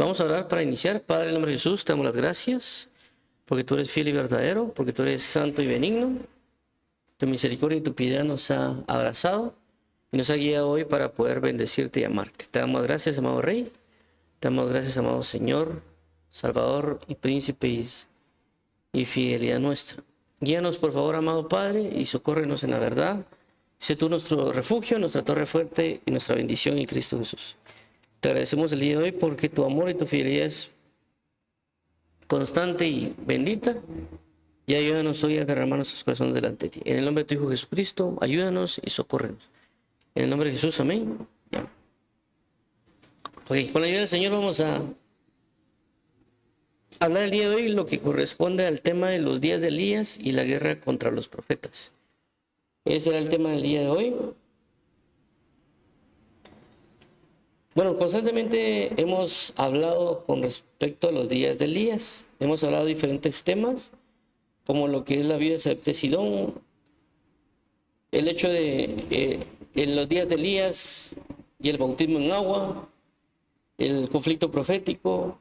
Vamos a orar para iniciar. Padre, en el nombre de Jesús, te damos las gracias porque tú eres fiel y verdadero, porque tú eres santo y benigno. Tu misericordia y tu piedad nos ha abrazado y nos ha guiado hoy para poder bendecirte y amarte. Te damos gracias, amado Rey. Te damos gracias, amado Señor, Salvador y Príncipe y fidelidad nuestra. Guíanos, por favor, amado Padre, y socórrenos en la verdad. Sé tú nuestro refugio, nuestra torre fuerte y nuestra bendición en Cristo Jesús. Te agradecemos el día de hoy porque tu amor y tu fidelidad es constante y bendita. Y ayúdanos hoy a derramar nuestros corazones delante de ti. En el nombre de tu Hijo Jesucristo, ayúdanos y socórrenos. En el nombre de Jesús, amén. Ok, con la ayuda del Señor vamos a hablar el día de hoy lo que corresponde al tema de los días de Elías y la guerra contra los profetas. Ese será el tema del día de hoy. Bueno, constantemente hemos hablado con respecto a los días de Elías. Hemos hablado de diferentes temas, como lo que es la vida de Sarepta de Sidón, el hecho de en los días de Elías y el bautismo en agua, el conflicto profético,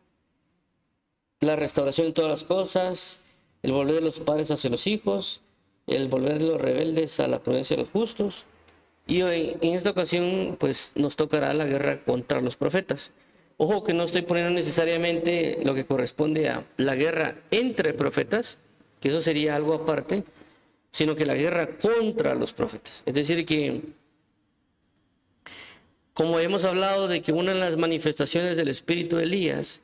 la restauración de todas las cosas, el volver de los padres hacia los hijos, el volver de los rebeldes a la prudencia de los justos. Y hoy, en esta ocasión, pues nos tocará la guerra contra los profetas. Ojo que no estoy poniendo necesariamente lo que corresponde a la guerra entre profetas, que eso sería algo aparte, sino que la guerra contra los profetas. Es decir, que como hemos hablado de que una de las manifestaciones del espíritu de Elías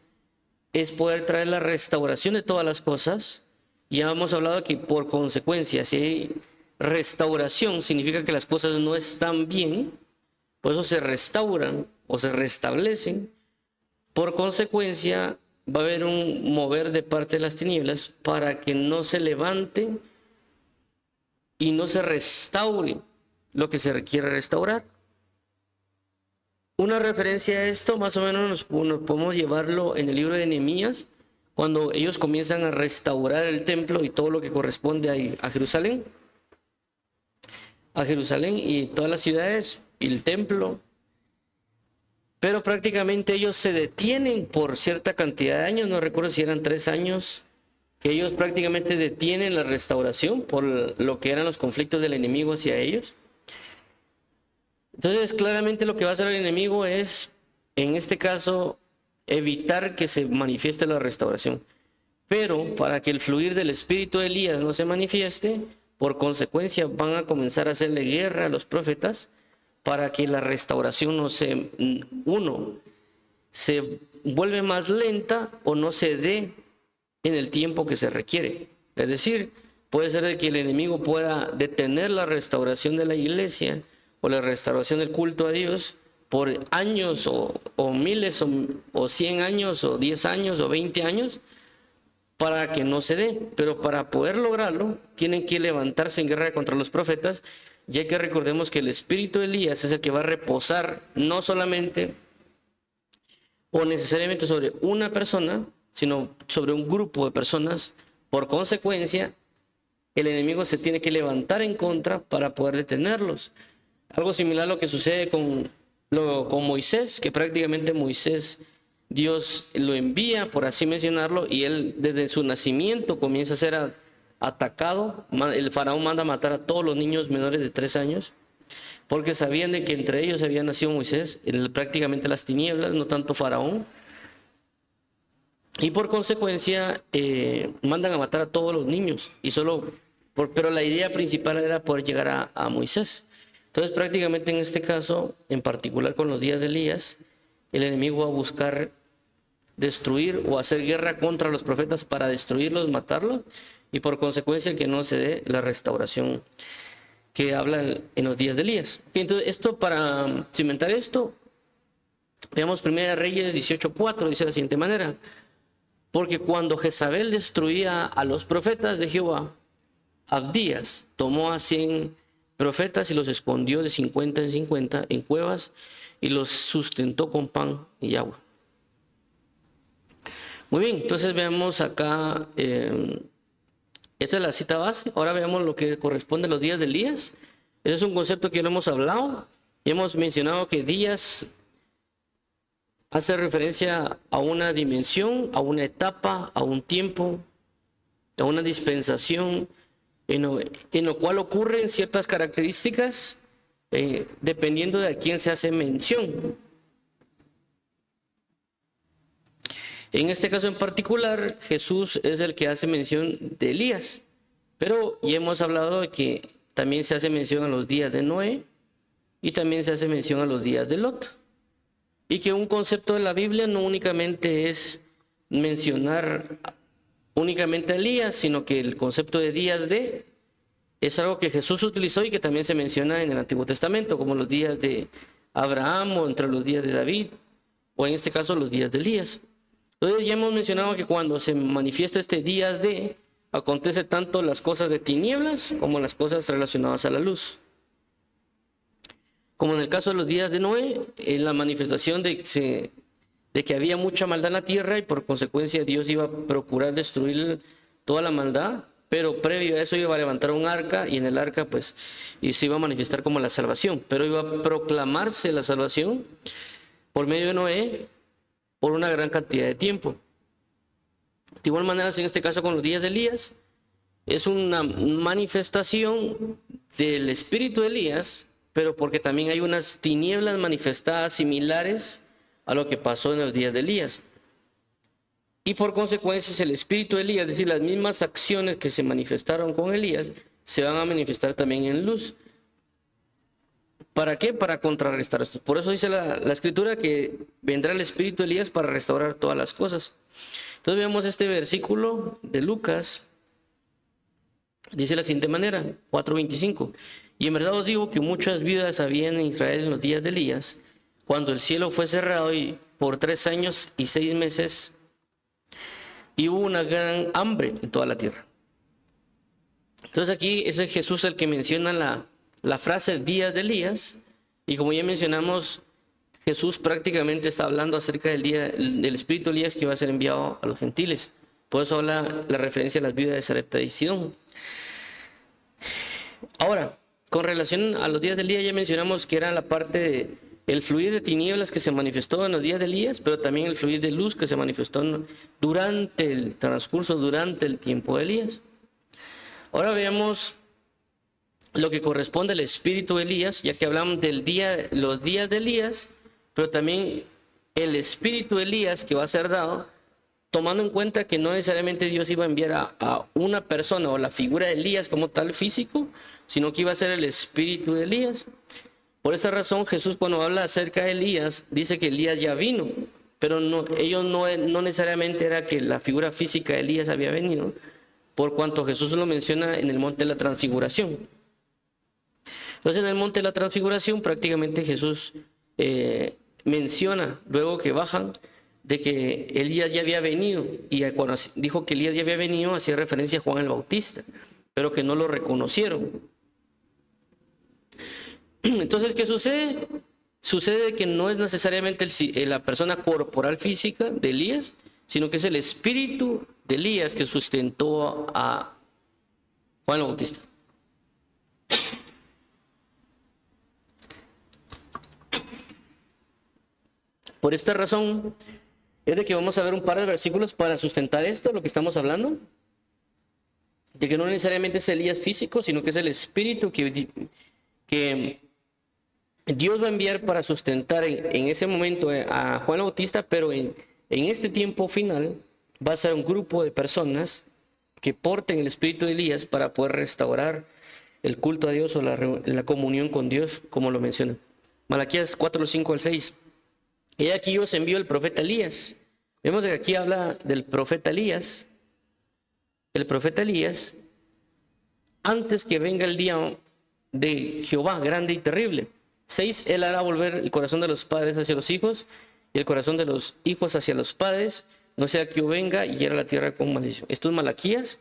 es poder traer la restauración de todas las cosas, ya hemos hablado que por consecuencia, si hay restauración, significa que las cosas no están bien, por eso se restauran o se restablecen. Por consecuencia, va a haber un mover de parte de las tinieblas para que no se levante y no se restaure lo que se requiere restaurar. Una referencia a esto, más o menos nos podemos llevarlo en el libro de Nehemías, cuando ellos comienzan a restaurar el templo y todo lo que corresponde a Jerusalén. A Jerusalén y todas las ciudades y el templo. Pero prácticamente ellos se detienen por cierta cantidad de años, no recuerdo si eran 3 años, que ellos prácticamente detienen la restauración por lo que eran los conflictos del enemigo hacia ellos. Entonces, claramente lo que va a hacer el enemigo es, en este caso, evitar que se manifieste la restauración. Pero para que el fluir del espíritu de Elías no se manifieste, por consecuencia van a comenzar a hacerle guerra a los profetas para que la restauración no se vuelve más lenta o no se dé en el tiempo que se requiere. Es decir, puede ser de que el enemigo pueda detener la restauración de la iglesia o la restauración del culto a Dios por años o miles o 100 años o 10 años o 20 años para que no se dé. Pero para poder lograrlo tienen que levantarse en guerra contra los profetas, ya que recordemos que el espíritu de Elías es el que va a reposar no solamente o necesariamente sobre una persona, sino sobre un grupo de personas. Por consecuencia, el enemigo se tiene que levantar en contra para poder detenerlos. Algo similar a lo que sucede con Moisés, que prácticamente Moisés, Dios lo envía, por así mencionarlo, y él desde su nacimiento comienza a ser atacado. El faraón manda a matar a todos los niños menores de 3 años, porque sabían de que entre ellos había nacido Moisés, prácticamente las tinieblas, no tanto faraón. Y por consecuencia mandan a matar a todos los niños, pero la idea principal era poder llegar a Moisés. Entonces prácticamente en este caso, en particular con los días de Elías, el enemigo va a buscar destruir o hacer guerra contra los profetas para destruirlos, matarlos, y por consecuencia que no se dé la restauración que habla en los días de Elías. Entonces, para cimentar esto, veamos 1 Reyes 18:4, dice de la siguiente manera: porque cuando Jezabel destruía a los profetas de Jehová, Abdías tomó a 100 profetas y los escondió de 50 en 50 en cuevas y los sustentó con pan y agua. Muy bien, entonces veamos acá, esta es la cita base. Ahora veamos lo que corresponde a los días de Elías. Ese es un concepto que ya lo hemos hablado y hemos mencionado que días hace referencia a una dimensión, a una etapa, a un tiempo, a una dispensación, en lo cual ocurren ciertas características dependiendo de a quién se hace mención. En este caso en particular, Jesús es el que hace mención de Elías, pero ya hemos hablado de que también se hace mención a los días de Noé y también se hace mención a los días de Lot. Y que un concepto de la Biblia no únicamente es mencionar únicamente a Elías, sino que el concepto de días de es algo que Jesús utilizó y que también se menciona en el Antiguo Testamento, como los días de Abraham o entre los días de David, o en este caso los días de Elías. Entonces ya hemos mencionado que cuando se manifiesta este días de, acontece tanto las cosas de tinieblas como las cosas relacionadas a la luz. Como en el caso de los días de Noé, en la manifestación de que había mucha maldad en la tierra y por consecuencia Dios iba a procurar destruir toda la maldad, pero previo a eso iba a levantar un arca y en el arca pues y se iba a manifestar como la salvación, pero iba a proclamarse la salvación por medio de Noé por una gran cantidad de tiempo. De igual manera, en este caso con los días de Elías, es una manifestación del espíritu de Elías, pero porque también hay unas tinieblas manifestadas similares a lo que pasó en los días de Elías. Y por consecuencia el espíritu de Elías, es decir, las mismas acciones que se manifestaron con Elías, se van a manifestar también en luz. ¿Para qué? Para contrarrestar esto. Por eso dice la Escritura que vendrá el espíritu de Elías para restaurar todas las cosas. Entonces veamos este versículo de Lucas. Dice de la siguiente manera, 4:25. Y en verdad os digo que muchas viudas había en Israel en los días de Elías, cuando el cielo fue cerrado y por 3 años y 6 meses, y hubo una gran hambre en toda la tierra. Entonces aquí es Jesús el que menciona la frase días de Elías, y como ya mencionamos, Jesús prácticamente está hablando acerca del día del espíritu de Elías que va a ser enviado a los gentiles. Por eso habla la referencia a las viudas de Sarepta y Sidón. Ahora, con relación a los días de Elías, ya mencionamos que era la parte del fluir de tinieblas que se manifestó en los días de Elías, pero también el fluir de luz que se manifestó durante el transcurso, durante el tiempo de Elías. Ahora veamos lo que corresponde al espíritu de Elías, ya que hablamos los días de Elías, pero también el espíritu de Elías que va a ser dado, tomando en cuenta que no necesariamente Dios iba a enviar a una persona o la figura de Elías como tal físico, sino que iba a ser el espíritu de Elías. Por esa razón Jesús, cuando habla acerca de Elías, dice que Elías ya vino, pero no necesariamente era que la figura física de Elías había venido, por cuanto Jesús lo menciona en el monte de la transfiguración. Entonces en el monte de la transfiguración prácticamente Jesús menciona, luego que bajan, de que Elías ya había venido, y cuando dijo que Elías ya había venido, hacía referencia a Juan el Bautista, pero que no lo reconocieron. Entonces, ¿qué sucede? Sucede que no es necesariamente la persona corporal física de Elías, sino que es el espíritu de Elías que sustentó a Juan el Bautista. Por esta razón es de que vamos a ver un par de versículos para sustentar esto, lo que estamos hablando, de que no necesariamente es Elías físico, sino que es el espíritu que Dios va a enviar para sustentar en ese momento a Juan el Bautista, pero en este tiempo final va a ser un grupo de personas que porten el espíritu de Elías para poder restaurar el culto a Dios o la comunión con Dios, como lo menciona. Malaquías 4:5-6. He aquí yo os envío el profeta Elías. Vemos que aquí habla del profeta Elías. El profeta Elías, antes que venga el día de Jehová grande y terrible. 6, él hará volver el corazón de los padres hacia los hijos y el corazón de los hijos hacia los padres, no sea que yo venga y hiera la tierra con maldición. Esto es Malaquías.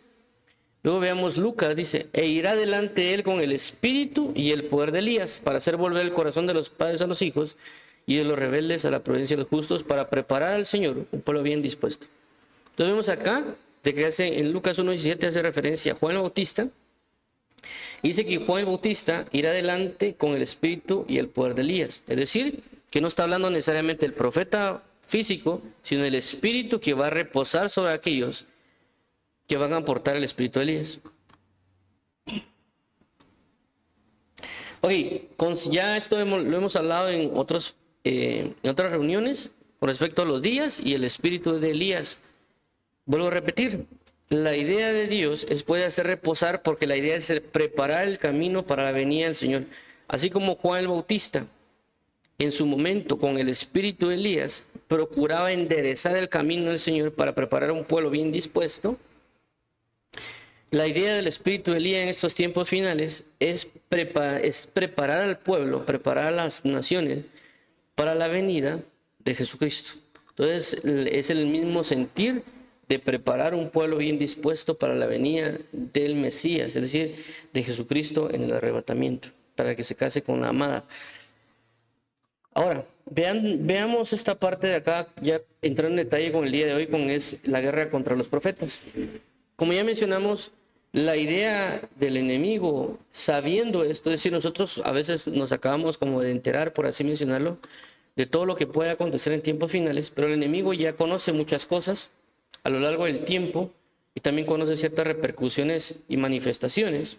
Luego veamos Lucas, dice, e irá delante él con el espíritu y el poder de Elías para hacer volver el corazón de los padres a los hijos y de los rebeldes a la prudencia de los justos, para preparar al Señor un pueblo bien dispuesto. Entonces vemos acá, de que en Lucas 1:17 hace referencia a Juan el Bautista. Dice que Juan el Bautista irá adelante con el espíritu y el poder de Elías. Es decir, que no está hablando necesariamente del profeta físico, sino el espíritu que va a reposar sobre aquellos que van a aportar el espíritu de Elías. Ok, ya esto lo hemos hablado en otras reuniones con respecto a los días y el espíritu de Elías. Vuelvo a repetir, la idea de Dios es poder hacer reposar, porque la idea es preparar el camino para la venida del Señor. Así como Juan el Bautista, en su momento con el espíritu de Elías, procuraba enderezar el camino del Señor para preparar un pueblo bien dispuesto. La idea del espíritu de Elías en estos tiempos finales es preparar al pueblo, preparar a las naciones para la venida de Jesucristo. Entonces es el mismo sentir de preparar un pueblo bien dispuesto para la venida del Mesías, es decir, de Jesucristo en el arrebatamiento, para que se case con la amada. Ahora, veamos esta parte de acá, ya entrando en detalle con el día de hoy, es la guerra contra los profetas. Como ya mencionamos, la idea del enemigo, sabiendo esto, es decir, nosotros a veces nos acabamos como de enterar, por así mencionarlo, de todo lo que puede acontecer en tiempos finales, pero el enemigo ya conoce muchas cosas a lo largo del tiempo y también conoce ciertas repercusiones y manifestaciones.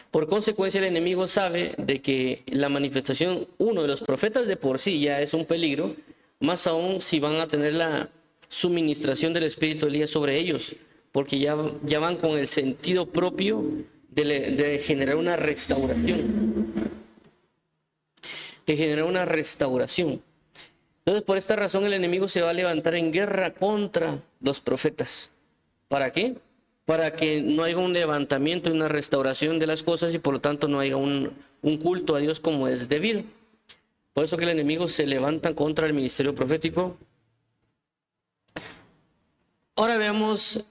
Por consecuencia, el enemigo sabe de que la manifestación, uno de los profetas de por sí ya es un peligro, más aún si van a tener la suministración del Espíritu de Elías sobre ellos, porque ya van con el sentido propio de generar una restauración. Entonces, por esta razón, el enemigo se va a levantar en guerra contra los profetas. ¿Para qué? Para que no haya un levantamiento y una restauración de las cosas y por lo tanto no haya un culto a Dios como es debido. Por eso que el enemigo se levanta contra el ministerio profético. Ahora veamos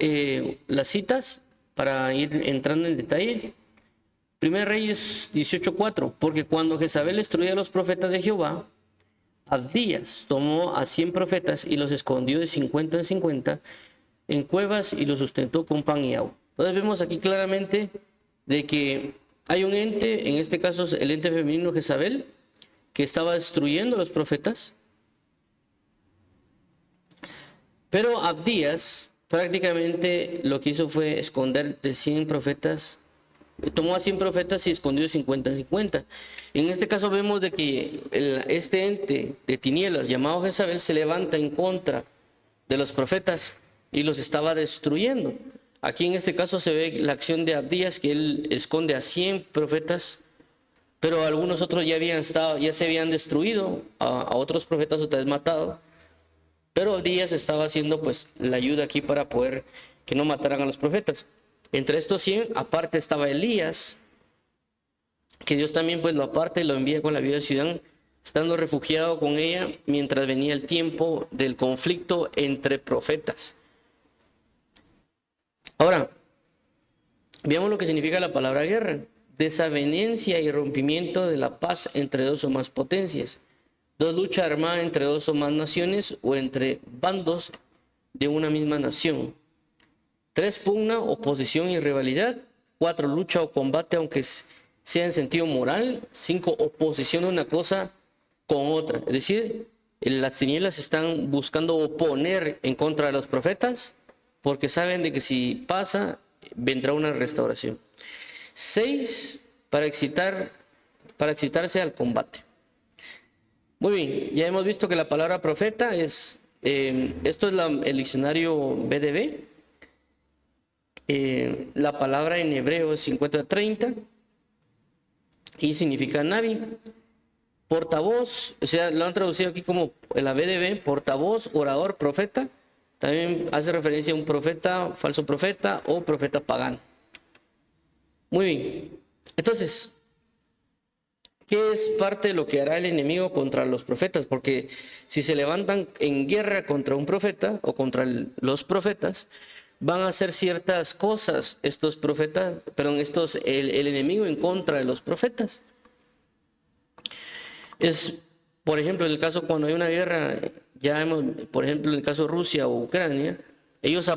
las citas para ir entrando en detalle. 1 Reyes 18:4, porque cuando Jezabel destruía a los profetas de Jehová, Abdías tomó a 100 profetas y los escondió de 50 en 50 en cuevas y los sustentó con pan y agua. Entonces vemos aquí claramente de que hay un ente, en este caso el ente femenino Jezabel, que estaba destruyendo a los profetas. Pero Abdías prácticamente lo que hizo fue esconder de 100 profetas, tomó a 100 profetas y escondió de 50 en 50. En este caso vemos de que este ente de tinieblas llamado Jezabel se levanta en contra de los profetas y los estaba destruyendo. Aquí en este caso se ve la acción de Abdías, que él esconde a 100 profetas, pero algunos otros ya se habían destruido, a otros profetas otra vez matado. Pero Abdías estaba haciendo pues la ayuda aquí para poder que no mataran a los profetas. Entre estos 100, aparte estaba Elías, que Dios también pues lo aparta y lo envía con la viuda de Sidón, estando refugiado con ella mientras venía el tiempo del conflicto entre profetas. Ahora, veamos lo que significa la palabra guerra. Desavenencia y rompimiento de la paz entre dos o más potencias. Dos, lucha armada entre dos o más naciones o entre bandos de una misma nación. 3, pugna, oposición y rivalidad. 4, lucha o combate aunque sea en sentido moral. 5, oposición de una cosa con otra. Es decir, las tinieblas están buscando oponer en contra de los profetas porque saben de que si pasa, vendrá una restauración. 6, para excitarse al combate. Muy bien, ya hemos visto que la palabra profeta es, esto es el diccionario BDB. La palabra en hebreo es 50-30 y significa navi. Portavoz, o sea, lo han traducido aquí como la BDB, portavoz, orador, profeta. También hace referencia a un profeta, falso profeta o profeta pagano. Muy bien, entonces, ¿qué es parte de lo que hará el enemigo contra los profetas? Porque si se levantan en guerra contra un profeta o contra los profetas, van a hacer ciertas cosas estos profetas, el enemigo en contra de los profetas. Es, por ejemplo, en el caso cuando hay una guerra, por ejemplo, en el caso de Rusia o Ucrania, ellos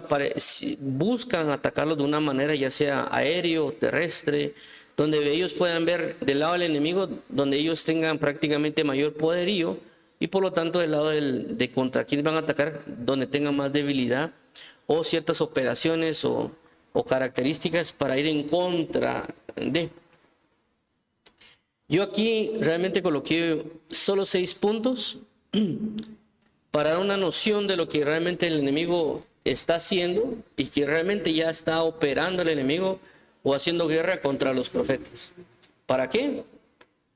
buscan atacarlos de una manera ya sea aéreo o terrestre, donde ellos puedan ver del lado del enemigo, donde ellos tengan prácticamente mayor poderío y por lo tanto del lado de contra quién van a atacar, donde tengan más debilidad o ciertas operaciones o características para ir en contra de. Yo aquí realmente coloqué solo 6 puntos para dar una noción de lo que realmente el enemigo está haciendo y que realmente ya está operando el enemigo o haciendo guerra contra los profetas. ¿Para qué?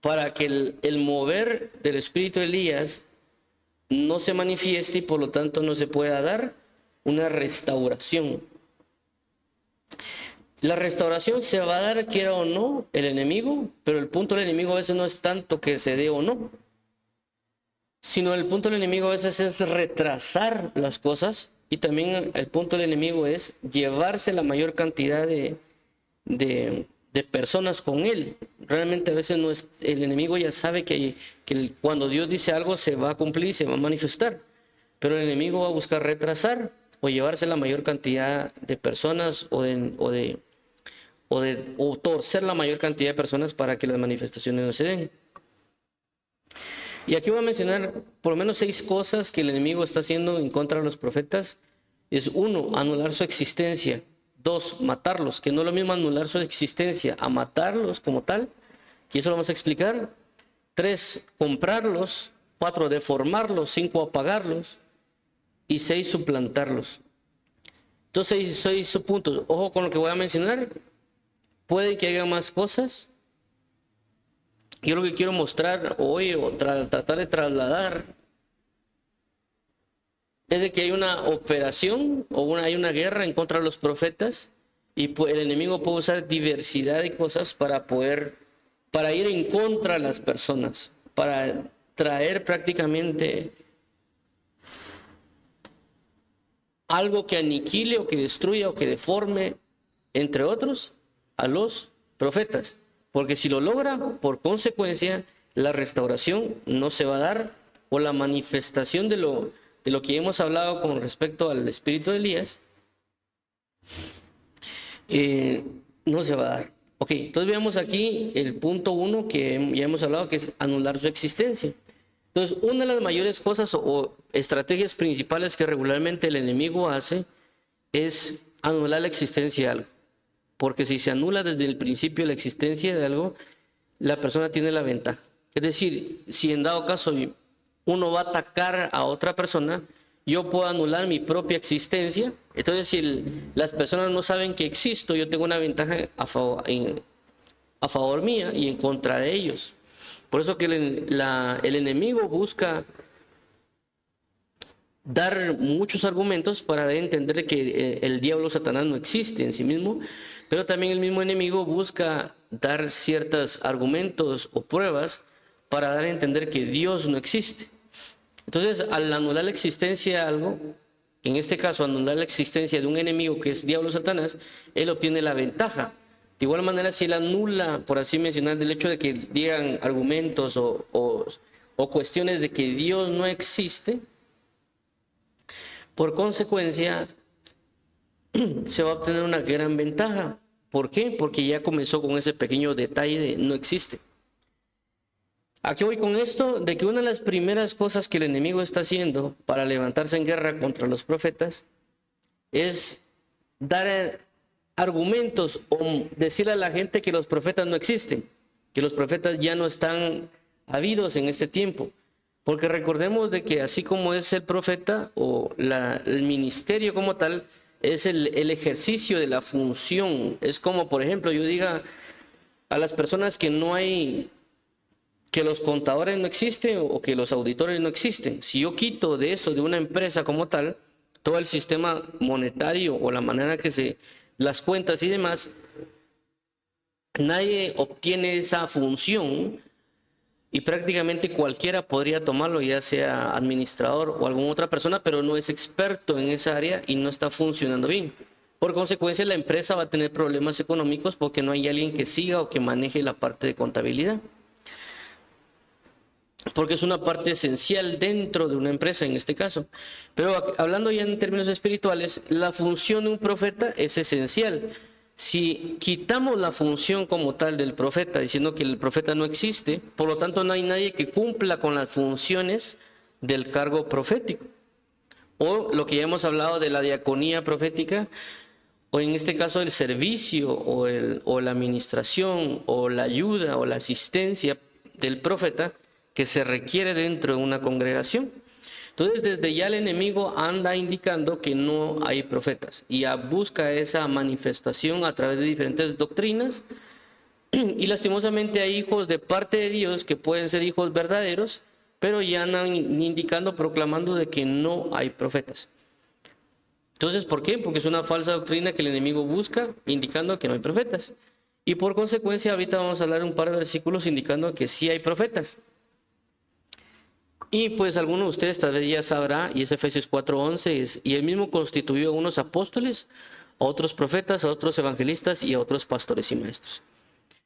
Para que el mover del espíritu de Elías no se manifieste y por lo tanto no se pueda dar una restauración. La restauración se va a dar quiera o no el enemigo, pero el punto del enemigo a veces no es tanto que se dé o no, sino el punto del enemigo a veces es retrasar las cosas, y también el punto del enemigo es llevarse la mayor cantidad de personas con él. Realmente a veces no es, el enemigo ya sabe que cuando Dios dice algo se va a cumplir, se va a manifestar, pero el enemigo va a buscar retrasar o llevarse la mayor cantidad de personas o torcer la mayor cantidad de personas para que las manifestaciones no se den. Y aquí voy a mencionar por lo menos 6 cosas que el enemigo está haciendo en contra de los profetas. Es 1, anular su existencia. 2, matarlos, que no es lo mismo anular su existencia a matarlos como tal, que eso lo vamos a explicar. 3, comprarlos. 4, deformarlos. 5, apagarlos. Y 6, suplantarlos. Entonces 6 puntos. Ojo con lo que voy a mencionar. Puede que haya más cosas. Yo lo que quiero mostrar hoy o tratar de trasladar es de que hay una operación o hay una guerra en contra de los profetas y el enemigo puede usar diversidad de cosas para ir en contra de las personas, para traer prácticamente algo que aniquile o que destruya o que deforme, entre otros, a los profetas. Porque si lo logra, por consecuencia, la restauración no se va a dar, o la manifestación de lo que hemos hablado con respecto al espíritu de Elías, no se va a dar. Ok, entonces veamos aquí el punto 1 que ya hemos hablado, que es anular su existencia. Entonces, una de las mayores cosas o estrategias principales que regularmente el enemigo hace es anular la existencia de algo. Porque si se anula desde el principio la existencia de algo, la persona tiene la ventaja. Es decir, si en dado caso uno va a atacar a otra persona, yo puedo anular mi propia existencia. Entonces, si las personas no saben que existo, yo tengo una ventaja a favor mía y en contra de ellos. Por eso que el enemigo busca dar muchos argumentos para entender que el diablo Satanás no existe en sí mismo, pero también el mismo enemigo busca dar ciertos argumentos o pruebas para dar a entender que Dios no existe. Entonces, al anular la existencia de algo, en este caso anular la existencia de un enemigo que es diablo Satanás, él obtiene la ventaja. De igual manera, si él anula, por así mencionar, del hecho de que digan argumentos o cuestiones de que Dios no existe, por consecuencia, se va a obtener una gran ventaja. ¿Por qué? Porque ya comenzó con ese pequeño detalle de no existe. Aquí voy con esto, de que una de las primeras cosas que el enemigo está haciendo para levantarse en guerra contra los profetas es dar argumentos o decirle a la gente que los profetas no existen, que los profetas ya no están habidos en este tiempo. Porque recordemos de que así como es el profeta o el ministerio como tal, es el ejercicio de la función. Es como, por ejemplo, yo diga a las personas que no hay, que los contadores no existen o que los auditores no existen. Si yo quito de eso, de una empresa como tal, todo el sistema monetario o la manera que las cuentas y demás, nadie obtiene esa función. Y prácticamente cualquiera podría tomarlo, ya sea administrador o alguna otra persona, pero no es experto en esa área y no está funcionando bien. Por consecuencia, la empresa va a tener problemas económicos porque no hay alguien que siga o que maneje la parte de contabilidad. Porque es una parte esencial dentro de una empresa en este caso. Pero hablando ya en términos espirituales, la función de un profeta es esencial. Si quitamos la función como tal del profeta, diciendo que el profeta no existe, por lo tanto no hay nadie que cumpla con las funciones del cargo profético, o lo que ya hemos hablado de la diaconía profética, o en este caso el servicio o la administración o la ayuda o la asistencia del profeta que se requiere dentro de una congregación. Entonces desde ya el enemigo anda indicando que no hay profetas y ya busca esa manifestación a través de diferentes doctrinas, y lastimosamente hay hijos de parte de Dios que pueden ser hijos verdaderos, pero ya andan indicando, proclamando de que no hay profetas. Entonces, ¿por qué? Porque es una falsa doctrina que el enemigo busca, indicando que no hay profetas. Y por consecuencia, ahorita vamos a hablar un par de versículos indicando que sí hay profetas. Y pues alguno de ustedes tal vez ya sabrá, y es Efesios 4:11, y él mismo constituyó a unos apóstoles, a otros profetas, a otros evangelistas y a otros pastores y maestros.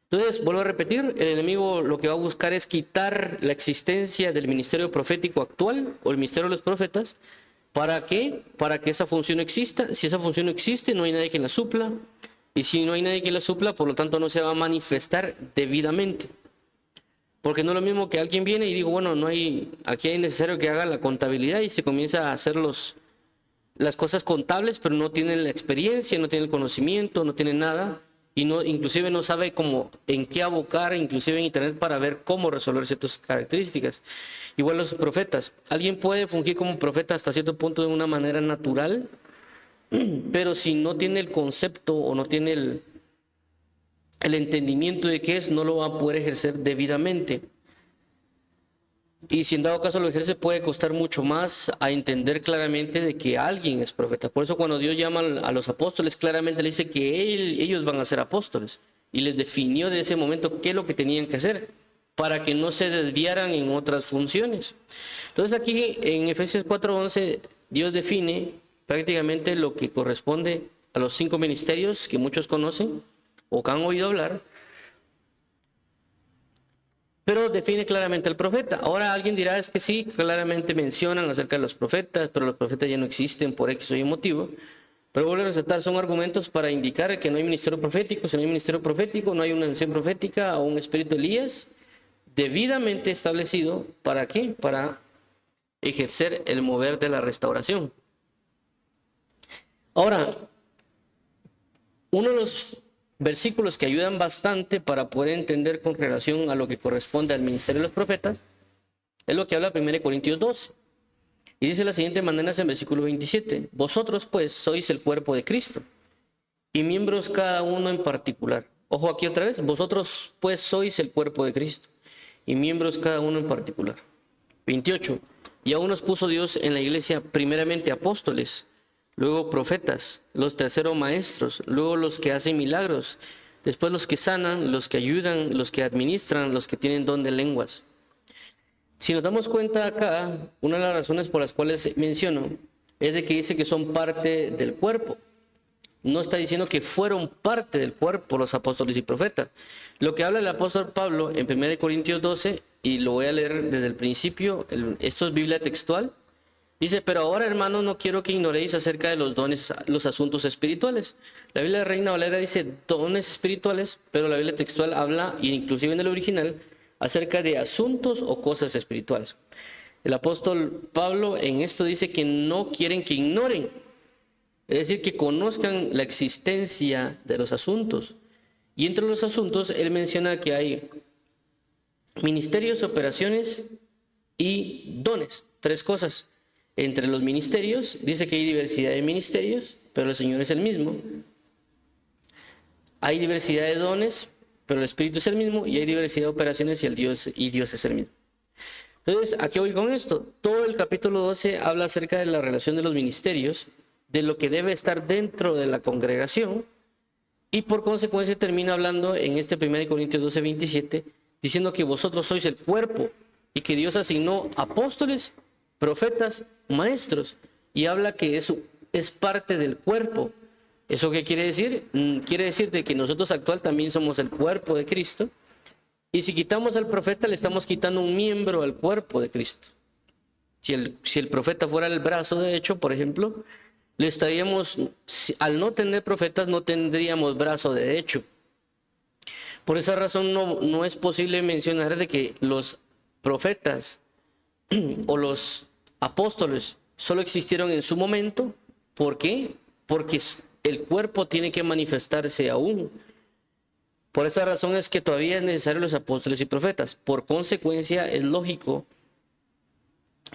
Entonces, vuelvo a repetir, el enemigo lo que va a buscar es quitar la existencia del ministerio profético actual, o el ministerio de los profetas. ¿Para qué? Para que esa función exista. Si esa función no existe, no hay nadie que la supla. Y si no hay nadie que la supla, por lo tanto no se va a manifestar debidamente. Porque no es lo mismo que alguien viene y digo, bueno, aquí es necesario que haga la contabilidad y se comienza a hacer las cosas contables, pero no tiene la experiencia, no tiene el conocimiento, no tiene nada. Y inclusive no sabe cómo, en qué abocar, inclusive en internet, para ver cómo resolver ciertas características. Igual los profetas. Alguien puede fungir como profeta hasta cierto punto de una manera natural, pero si no tiene el concepto o no tiene el entendimiento de qué es, no lo va a poder ejercer debidamente. Y si en dado caso lo ejerce, puede costar mucho más a entender claramente de que alguien es profeta. Por eso cuando Dios llama a los apóstoles, claramente le dice que ellos van a ser apóstoles. Y les definió de ese momento qué es lo que tenían que hacer, para que no se desviaran en otras funciones. Entonces aquí en Efesios 4:11, Dios define prácticamente lo que corresponde a los 5 ministerios que muchos conocen o que han oído hablar, pero define claramente al profeta. Ahora alguien dirá, es que sí, claramente mencionan acerca de los profetas, pero los profetas ya no existen por X o Y motivo. Pero vuelvo a resaltar, son argumentos para indicar que no hay ministerio profético. Si no hay ministerio profético, no hay una unción profética o un espíritu de Elías debidamente establecido. ¿Para qué? Para ejercer el mover de la restauración. Ahora, uno de los versículos que ayudan bastante para poder entender con relación a lo que corresponde al ministerio de los profetas es lo que habla 1 Corintios 12. Y dice de la siguiente manera en el versículo 27. Vosotros pues sois el cuerpo de Cristo y miembros cada uno en particular. Ojo aquí otra vez. Vosotros pues sois el cuerpo de Cristo y miembros cada uno en particular. 28. Y aún nos puso Dios en la iglesia primeramente apóstoles, luego profetas, los terceros maestros, luego los que hacen milagros, después los que sanan, los que ayudan, los que administran, los que tienen don de lenguas. Si nos damos cuenta acá, una de las razones por las cuales menciono es de que dice que son parte del cuerpo. No está diciendo que fueron parte del cuerpo los apóstoles y profetas. Lo que habla el apóstol Pablo en 1 Corintios 12, y lo voy a leer desde el principio, esto es Biblia textual. Dice, pero ahora, hermanos, no quiero que ignoréis acerca de los dones, los asuntos espirituales. La Biblia de Reina Valera dice dones espirituales, pero la Biblia textual habla, y inclusive en el original, acerca de asuntos o cosas espirituales. El apóstol Pablo en esto dice que no quieren que ignoren, es decir, que conozcan la existencia de los asuntos. Y entre los asuntos, él menciona que hay ministerios, operaciones y dones, 3 cosas. Entre los ministerios, dice que hay diversidad de ministerios, pero el Señor es el mismo. Hay diversidad de dones, pero el Espíritu es el mismo, y hay diversidad de operaciones y Dios es el mismo. Entonces, ¿a qué voy con esto? Todo el capítulo 12 habla acerca de la relación de los ministerios, de lo que debe estar dentro de la congregación, y por consecuencia termina hablando en este 1 Corintios 12, 27, diciendo que vosotros sois el cuerpo, y que Dios asignó apóstoles, profetas, maestros, y habla que eso es parte del cuerpo. ¿Eso qué quiere decir? Quiere decir de que nosotros actual también somos el cuerpo de Cristo, y si quitamos al profeta le estamos quitando un miembro al cuerpo de Cristo. Si el profeta fuera el brazo derecho, por ejemplo, le estaríamos, al no tener profetas no tendríamos brazo derecho. Por esa razón no es posible mencionar de que los profetas o los apóstoles solo existieron en su momento. ¿Por qué? Porque el cuerpo tiene que manifestarse aún. Por esa razón es que todavía es necesario los apóstoles y profetas. Por consecuencia, es lógico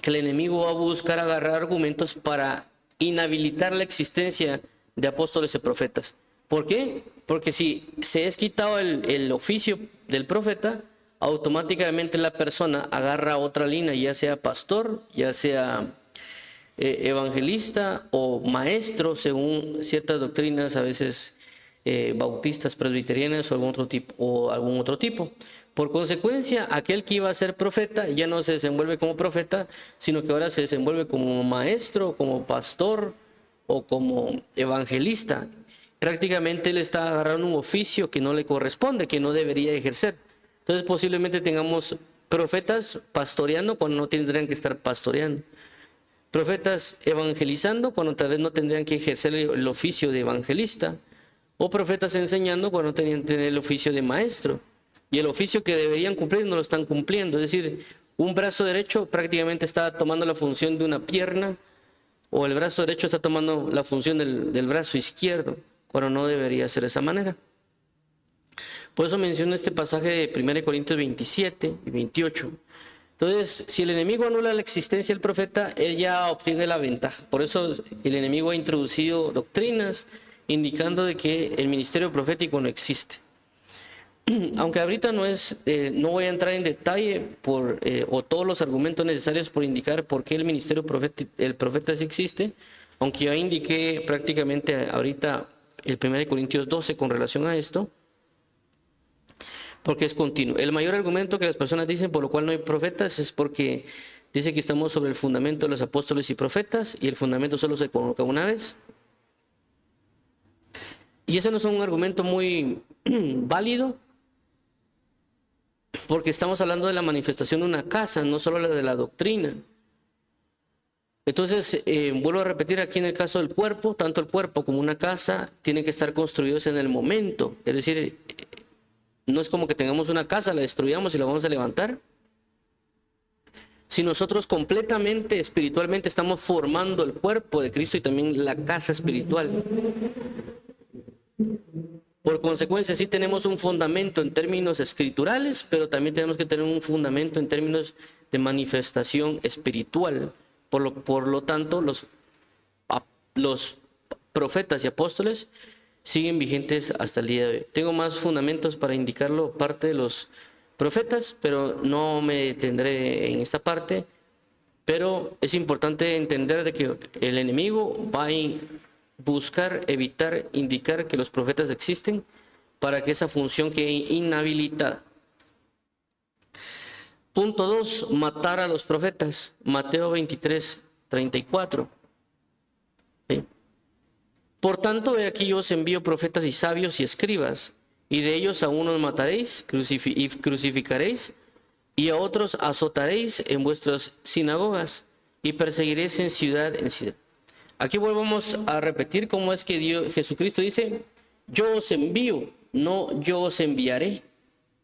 que el enemigo va a buscar agarrar argumentos para inhabilitar la existencia de apóstoles y profetas. ¿Por qué? Porque si se es quitado el oficio del profeta, automáticamente la persona agarra otra línea, ya sea pastor, ya sea evangelista o maestro, según ciertas doctrinas, a veces bautistas, presbiterianas o algún otro tipo. Por consecuencia, aquel que iba a ser profeta ya no se desenvuelve como profeta, sino que ahora se desenvuelve como maestro, como pastor o como evangelista. Prácticamente él está agarrando un oficio que no le corresponde, que no debería ejercer. Entonces posiblemente tengamos profetas pastoreando cuando no tendrían que estar pastoreando. Profetas evangelizando cuando tal vez no tendrían que ejercer el oficio de evangelista. O profetas enseñando cuando no tenían que tener el oficio de maestro. Y el oficio que deberían cumplir no lo están cumpliendo. Es decir, un brazo derecho prácticamente está tomando la función de una pierna, o el brazo derecho está tomando la función del brazo izquierdo, cuando no debería ser de esa manera. Por eso menciono este pasaje de 1 Corintios 27 y 28. Entonces, si el enemigo anula la existencia del profeta, él ya obtiene la ventaja. Por eso el enemigo ha introducido doctrinas indicando de que el ministerio profético no existe. Aunque ahorita no voy a entrar en detalle o todos los argumentos necesarios por indicar por qué el ministerio profeta sí existe, aunque ya indiqué prácticamente ahorita el 1 Corintios 12 con relación a esto, porque es continuo. El mayor argumento que las personas dicen por lo cual no hay profetas es porque dice que estamos sobre el fundamento de los apóstoles y profetas, y el fundamento solo se coloca una vez. Y ese no es un argumento muy válido, porque estamos hablando de la manifestación de una casa, no solo de la doctrina. Entonces, vuelvo a repetir, aquí en el caso del cuerpo, tanto el cuerpo como una casa tienen que estar construidos en el momento. Es decir, no es como que tengamos una casa, la destruyamos y la vamos a levantar. Si nosotros completamente, espiritualmente, estamos formando el cuerpo de Cristo y también la casa espiritual. Por consecuencia, sí tenemos un fundamento en términos escriturales, pero también tenemos que tener un fundamento en términos de manifestación espiritual. Por lo tanto, los profetas y apóstoles siguen vigentes hasta el día de hoy. Tengo más fundamentos para indicarlo, parte de los profetas, pero no me detendré en esta parte. Pero es importante entender de que el enemigo va a buscar, evitar, indicar que los profetas existen para que esa función quede inhabilitada. Punto 2, matar a los profetas. Mateo 23, 34. ¿Sí? Por tanto, he aquí yo os envío profetas y sabios y escribas, y de ellos a unos mataréis y crucificaréis, y a otros azotaréis en vuestras sinagogas, y perseguiréis en ciudad en ciudad. Aquí volvemos a repetir cómo es que Jesucristo dice, yo os envío, no yo os enviaré.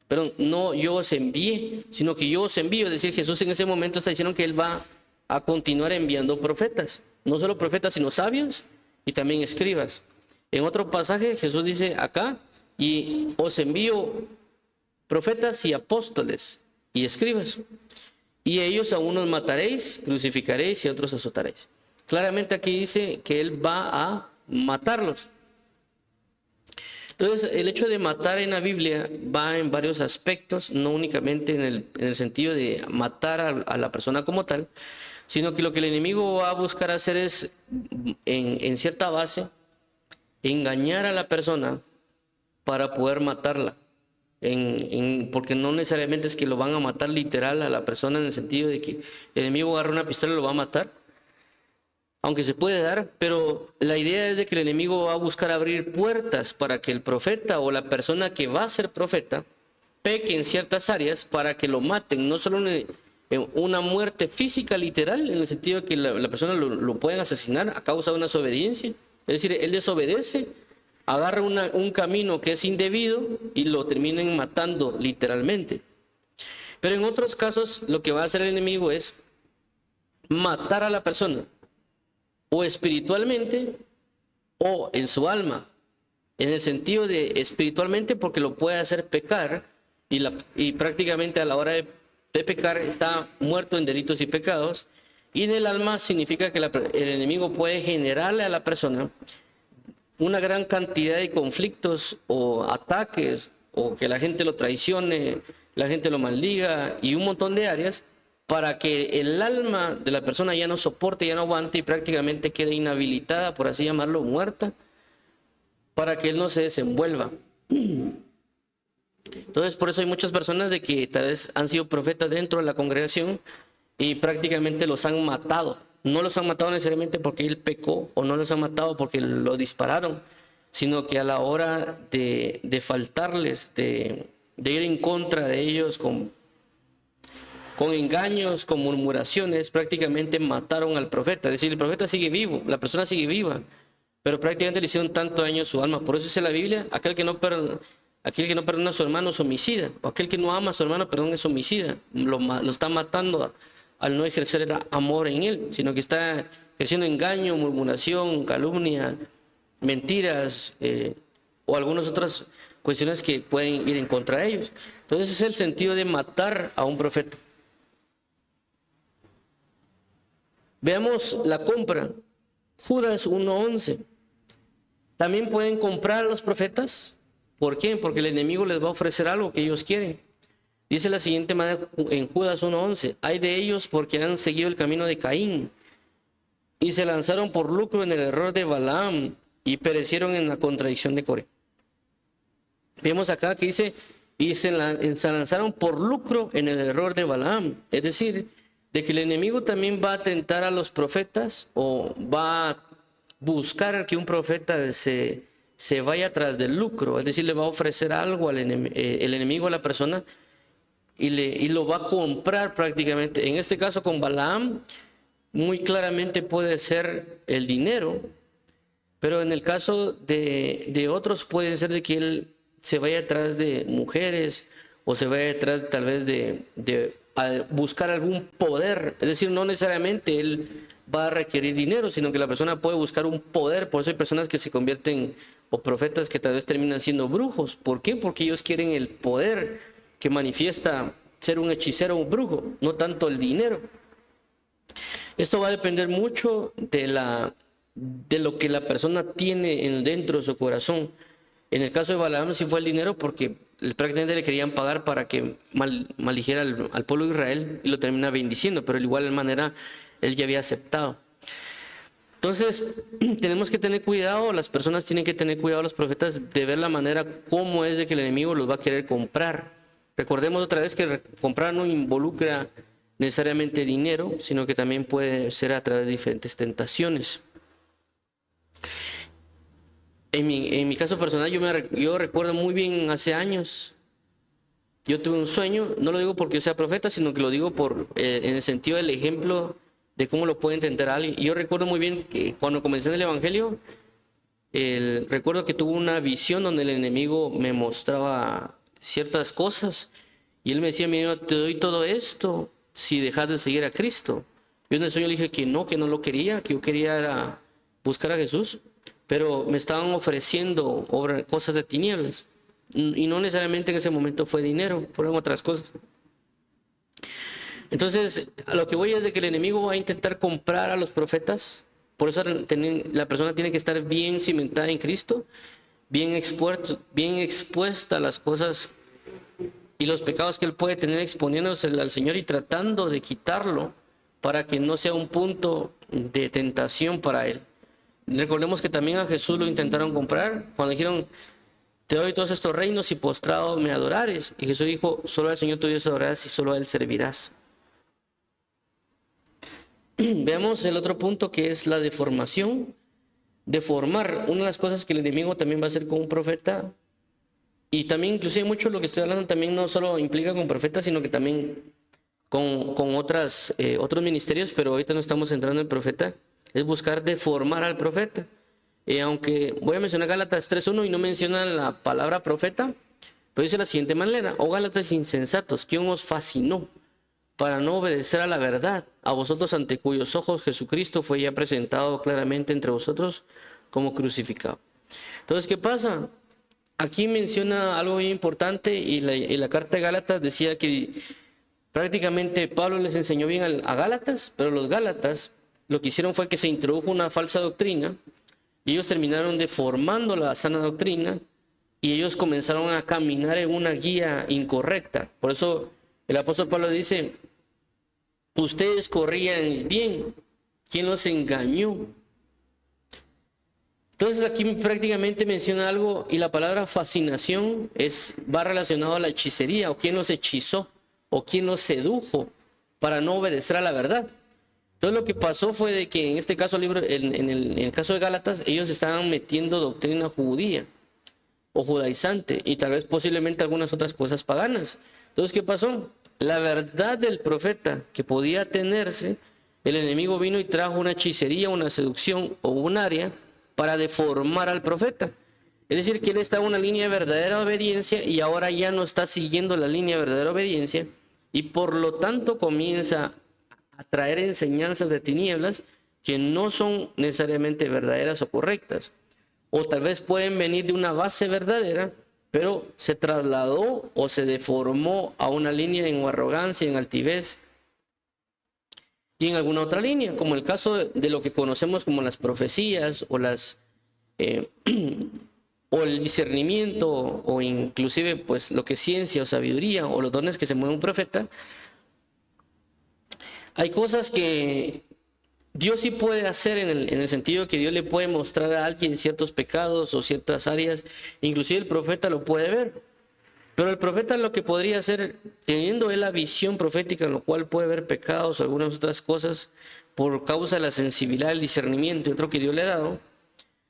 Perdón, no yo os envié, sino que yo os envío. Es decir, Jesús en ese momento está diciendo que Él va a continuar enviando profetas. No solo profetas, sino sabios y también escribas. En otro pasaje Jesús dice acá, y os envío profetas y apóstoles y escribas. Y ellos a unos mataréis, crucificaréis y a otros azotaréis. Claramente aquí dice que Él va a matarlos. Entonces, el hecho de matar en la Biblia va en varios aspectos, no únicamente en el sentido de matar a la persona como tal, sino que lo que el enemigo va a buscar hacer es, en cierta base, engañar a la persona para poder matarla. Porque no necesariamente es que lo van a matar literal a la persona en el sentido de que el enemigo agarra una pistola y lo va a matar, aunque se puede dar, pero la idea es de que el enemigo va a buscar abrir puertas para que el profeta o la persona que va a ser profeta peque en ciertas áreas para que lo maten, no solo una muerte física literal, en el sentido de que la persona lo pueden asesinar a causa de una desobediencia, es decir, él desobedece, agarra un camino que es indebido y lo terminan matando literalmente. Pero en otros casos lo que va a hacer el enemigo es matar a la persona, o espiritualmente o en su alma. En el sentido de espiritualmente, porque lo puede hacer pecar, y prácticamente a la hora de pecar está muerto en delitos y pecados. Y en el alma significa que el enemigo puede generarle a la persona una gran cantidad de conflictos o ataques, o que la gente lo traicione, la gente lo maldiga, y un montón de áreas, para que el alma de la persona ya no soporte, ya no aguante, y prácticamente quede inhabilitada, por así llamarlo, muerta, para que él no se desenvuelva. Entonces, por eso hay muchas personas de que tal vez han sido profetas dentro de la congregación y prácticamente los han matado. No los han matado necesariamente porque él pecó, o no los han matado porque lo dispararon, sino que a la hora de faltarles, de ir en contra de ellos con engaños, con murmuraciones, prácticamente mataron al profeta. Es decir, el profeta sigue vivo, la persona sigue viva, pero prácticamente le hicieron tanto daño a su alma. Por eso dice la Biblia, aquel que no perdona a su hermano es homicida, o aquel que no ama a su hermano, perdón, es homicida. Lo está matando al no ejercer el amor en él, sino que está ejerciendo engaño, murmuración, calumnia, mentiras, o algunas otras cuestiones que pueden ir en contra de ellos. Entonces ese es el sentido de matar a un profeta. Veamos la compra. Judas 1:11. También pueden comprar a los profetas. ¿Por qué? Porque el enemigo les va a ofrecer algo que ellos quieren. Dice la siguiente manera en Judas 1:11. Hay de ellos porque han seguido el camino de Caín y se lanzaron por lucro en el error de Balaam y perecieron en la contradicción de Coré. Vemos acá que dice, y se lanzaron por lucro en el error de Balaam. Es decir, de que el enemigo también va a tentar a los profetas, o va a buscar que un profeta se vaya tras del lucro. Es decir, le va a ofrecer algo el enemigo a la persona, y lo va a comprar prácticamente. En este caso con Balaam, muy claramente puede ser el dinero, pero en el caso de otros puede ser de que él se vaya atrás de mujeres, o se vaya atrás tal vez a buscar algún poder. Es decir, no necesariamente él va a requerir dinero, sino que la persona puede buscar un poder. Por eso hay personas que se convierten, o profetas que tal vez terminan siendo brujos. ¿Por qué? Porque ellos quieren el poder que manifiesta ser un hechicero o un brujo, no tanto el dinero. Esto va a depender mucho de lo que la persona tiene dentro de su corazón. En el caso de Balaam sí fue el dinero, porque prácticamente le querían pagar para que maldijera al pueblo de Israel, y lo termina bendiciendo, pero de igual manera él ya había aceptado. Entonces tenemos que tener cuidado, las personas tienen que tener cuidado, los profetas, de ver la manera cómo es de que el enemigo los va a querer comprar. Recordemos otra vez que comprar no involucra necesariamente dinero, sino que también puede ser a través de diferentes tentaciones. En mi caso personal, yo recuerdo muy bien hace años, yo tuve un sueño. No lo digo porque yo sea profeta, sino que lo digo en el sentido del ejemplo de cómo lo puede entender alguien. Y yo recuerdo muy bien que cuando comencé en el Evangelio, recuerdo que tuve una visión donde el enemigo me mostraba ciertas cosas, y él me decía: mi hijo, te doy todo esto si dejas de seguir a Cristo. Yo en el sueño le dije que no lo quería, que yo quería era buscar a Jesús, pero me estaban ofreciendo cosas de tinieblas, y no necesariamente en ese momento fue dinero, fueron otras cosas. Entonces, a lo que voy es de que el enemigo va a intentar comprar a los profetas. Por eso la persona tiene que estar bien cimentada en Cristo, bien expuesta a las cosas y los pecados que él puede tener, exponiéndose al Señor y tratando de quitarlo para que no sea un punto de tentación para él. Recordemos que también a Jesús lo intentaron comprar cuando dijeron: te doy todos estos reinos y postrado me adorares. Y Jesús dijo: solo al Señor tu Dios adorarás y solo a él servirás. Veamos el otro punto, que es la deformación. Deformar, una de las cosas que el enemigo también va a hacer con un profeta, y también inclusive mucho lo que estoy hablando también no solo implica con profetas, sino que también con otros ministerios, pero ahorita no estamos entrando en profeta, es buscar deformar al profeta. Aunque voy a mencionar Gálatas 3:1 y no menciona la palabra profeta, pero dice de la siguiente manera: oh Gálatas insensatos, ¿quién os fascinó para no obedecer a la verdad, a vosotros ante cuyos ojos Jesucristo fue ya presentado claramente entre vosotros como crucificado. Entonces, ¿qué pasa? Aquí menciona algo bien importante y la carta de Gálatas decía que prácticamente Pablo les enseñó bien a Gálatas, pero los Gálatas lo que hicieron fue que se introdujo una falsa doctrina y ellos terminaron deformando la sana doctrina y ellos comenzaron a caminar en una guía incorrecta. Por eso el apóstol Pablo dice, ustedes corrían bien, ¿quién los engañó? Entonces aquí prácticamente menciona algo y la palabra fascinación va relacionado a la hechicería, o quién los hechizó, o quién los sedujo para no obedecer a la verdad. Entonces lo que pasó fue de que en este caso, en el caso de Gálatas, ellos estaban metiendo doctrina judía o judaizante y tal vez posiblemente algunas otras cosas paganas. Entonces, ¿qué pasó? La verdad del profeta que podía tenerse, el enemigo vino y trajo una hechicería, una seducción o un área para deformar al profeta. Es decir, que él estaba en una línea de verdadera obediencia y ahora ya no está siguiendo la línea de verdadera obediencia y por lo tanto comienza a traer enseñanzas de tinieblas que no son necesariamente verdaderas o correctas. O tal vez pueden venir de una base verdadera, pero se trasladó o se deformó a una línea en arrogancia, en altivez y en alguna otra línea, como el caso de lo que conocemos como las profecías o o el discernimiento o inclusive pues lo que es ciencia o sabiduría o los dones que se mueve un profeta. Hay cosas que Dios sí puede hacer en el sentido que Dios le puede mostrar a alguien ciertos pecados o ciertas áreas, inclusive el profeta lo puede ver. Pero el profeta lo que podría hacer, teniendo él la visión profética en lo cual puede ver pecados o algunas otras cosas por causa de la sensibilidad, el discernimiento y otro que Dios le ha dado,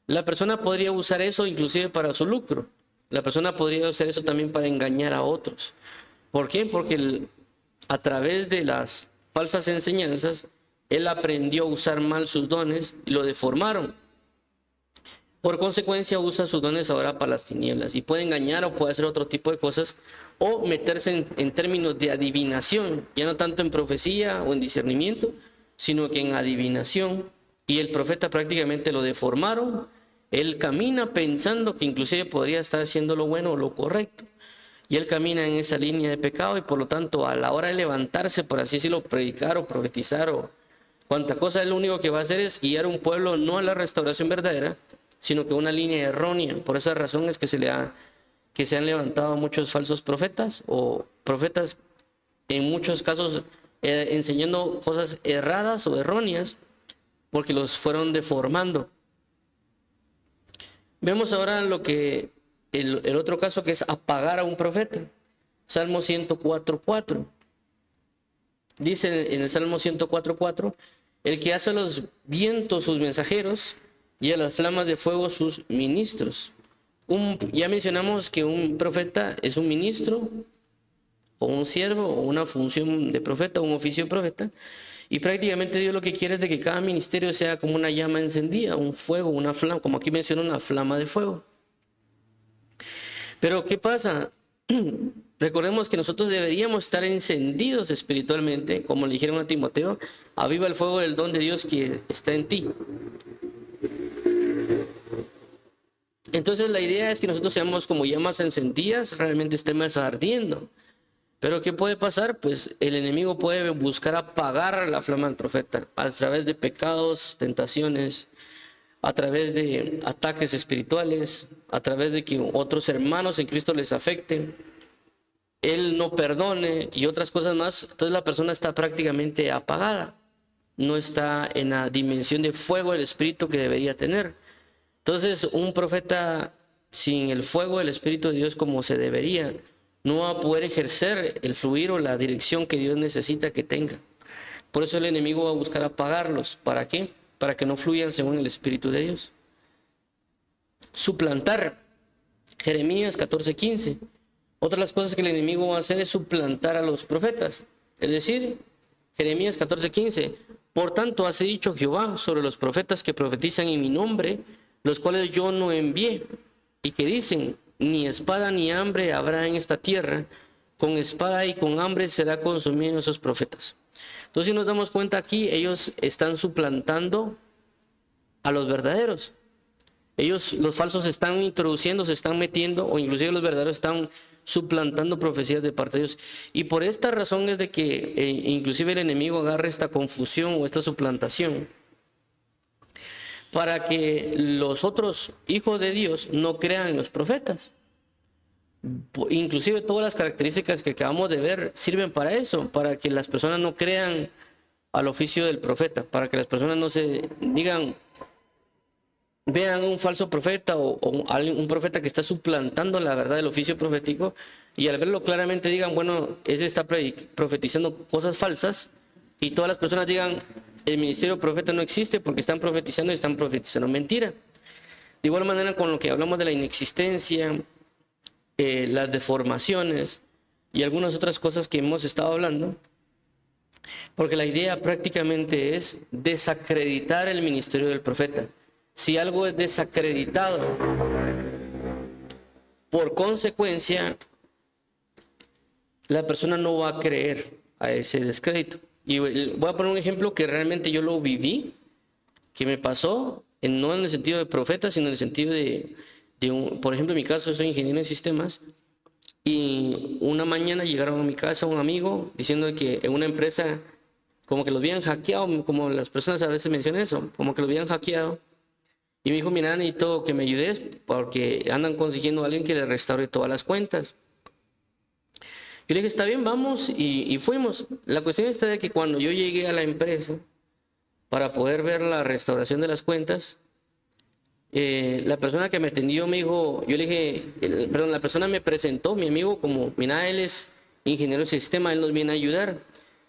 la persona podría usar eso inclusive para su lucro. La persona podría usar eso también para engañar a otros. ¿Por qué? Porque a través de las falsas enseñanzas, él aprendió a usar mal sus dones y lo deformaron. Por consecuencia, usa sus dones ahora para las tinieblas y puede engañar o puede hacer otro tipo de cosas o meterse en términos de adivinación, ya no tanto en profecía o en discernimiento, sino que en adivinación. Y el profeta prácticamente lo deformaron. Él camina pensando que inclusive podría estar haciendo lo bueno o lo correcto. Y él camina en esa línea de pecado y por lo tanto a la hora de levantarse, por así decirlo, predicar o profetizar o cuanta cosa, él lo único que va a hacer es guiar a un pueblo no a la restauración verdadera, sino que una línea errónea. Por esa razón es que se han levantado muchos falsos profetas o profetas en muchos casos enseñando cosas erradas o erróneas porque los fueron deformando. Vemos ahora lo que el otro caso, que es apagar a un profeta. Salmo 104:4. Dice en el Salmo 104:4, el que hace a los vientos sus mensajeros y a las flamas de fuego sus ministros. Ya mencionamos que un profeta es un ministro o un siervo o una función de profeta, un oficio de profeta. Y prácticamente Dios lo que quiere es de que cada ministerio sea como una llama encendida, un fuego, una flama, como aquí menciona, una flama de fuego. Pero ¿qué pasa? Recordemos que nosotros deberíamos estar encendidos espiritualmente, como le dijeron a Timoteo, aviva el fuego del don de Dios que está en ti. Entonces la idea es que nosotros seamos como llamas encendidas, realmente estemos ardiendo. Pero ¿qué puede pasar? Pues el enemigo puede buscar apagar la flama del profeta a través de pecados, tentaciones, a través de ataques espirituales, a través de que otros hermanos en Cristo les afecten, él no perdone y otras cosas más. Entonces la persona está prácticamente apagada, no está en la dimensión de fuego del Espíritu que debería tener. Entonces un profeta sin el fuego del Espíritu de Dios como se debería, no va a poder ejercer el fluir o la dirección que Dios necesita que tenga. Por eso el enemigo va a buscar apagarlos. ¿Para qué? Para que no fluyan según el Espíritu de Dios. Suplantar. Jeremías 14:15. Otra de las cosas que el enemigo va a hacer es suplantar a los profetas. Es decir, Jeremías 14:15. Por tanto, hace dicho Jehová sobre los profetas que profetizan en mi nombre, los cuales yo no envié, y que dicen, ni espada ni hambre habrá en esta tierra, con espada y con hambre será consumido esos profetas. Entonces, si nos damos cuenta aquí, ellos están suplantando a los verdaderos. Ellos, los falsos, se están introduciendo, se están metiendo, o inclusive los verdaderos están suplantando profecías de parte de Dios. Y por esta razón es de que inclusive el enemigo agarra esta confusión o esta suplantación para que los otros hijos de Dios no crean en los profetas. Inclusive todas las características que acabamos de ver sirven para eso, para que las personas no crean al oficio del profeta, para que las personas no se digan, vean un falso profeta o un profeta que está suplantando la verdad del oficio profético, y al verlo claramente digan, bueno, ese está profetizando cosas falsas, y todas las personas digan, el ministerio profeta no existe porque están profetizando y están profetizando mentira. De igual manera, con lo que hablamos de la inexistencia, las deformaciones y algunas otras cosas que hemos estado hablando, porque la idea prácticamente es desacreditar el ministerio del profeta. Si algo es desacreditado, por consecuencia, la persona no va a creer a ese descrédito. Y voy a poner un ejemplo que realmente yo lo viví, que me pasó, no en el sentido de profeta, sino en el sentido por ejemplo, en mi caso, soy ingeniero en sistemas, y una mañana llegaron a mi casa un amigo diciendo que en una empresa como que los habían hackeado, como las personas a veces mencionan eso, como que los habían hackeado. Y me dijo, mira, necesito que me ayudes porque andan consiguiendo a alguien que le restaure todas las cuentas. Yo le dije, está bien, vamos, y fuimos. La cuestión está de que cuando yo llegué a la empresa para poder ver la restauración de las cuentas, la persona que me atendió me dijo, yo le dije, la persona me presentó, mi amigo, como, mira, él es ingeniero de sistema, él nos viene a ayudar.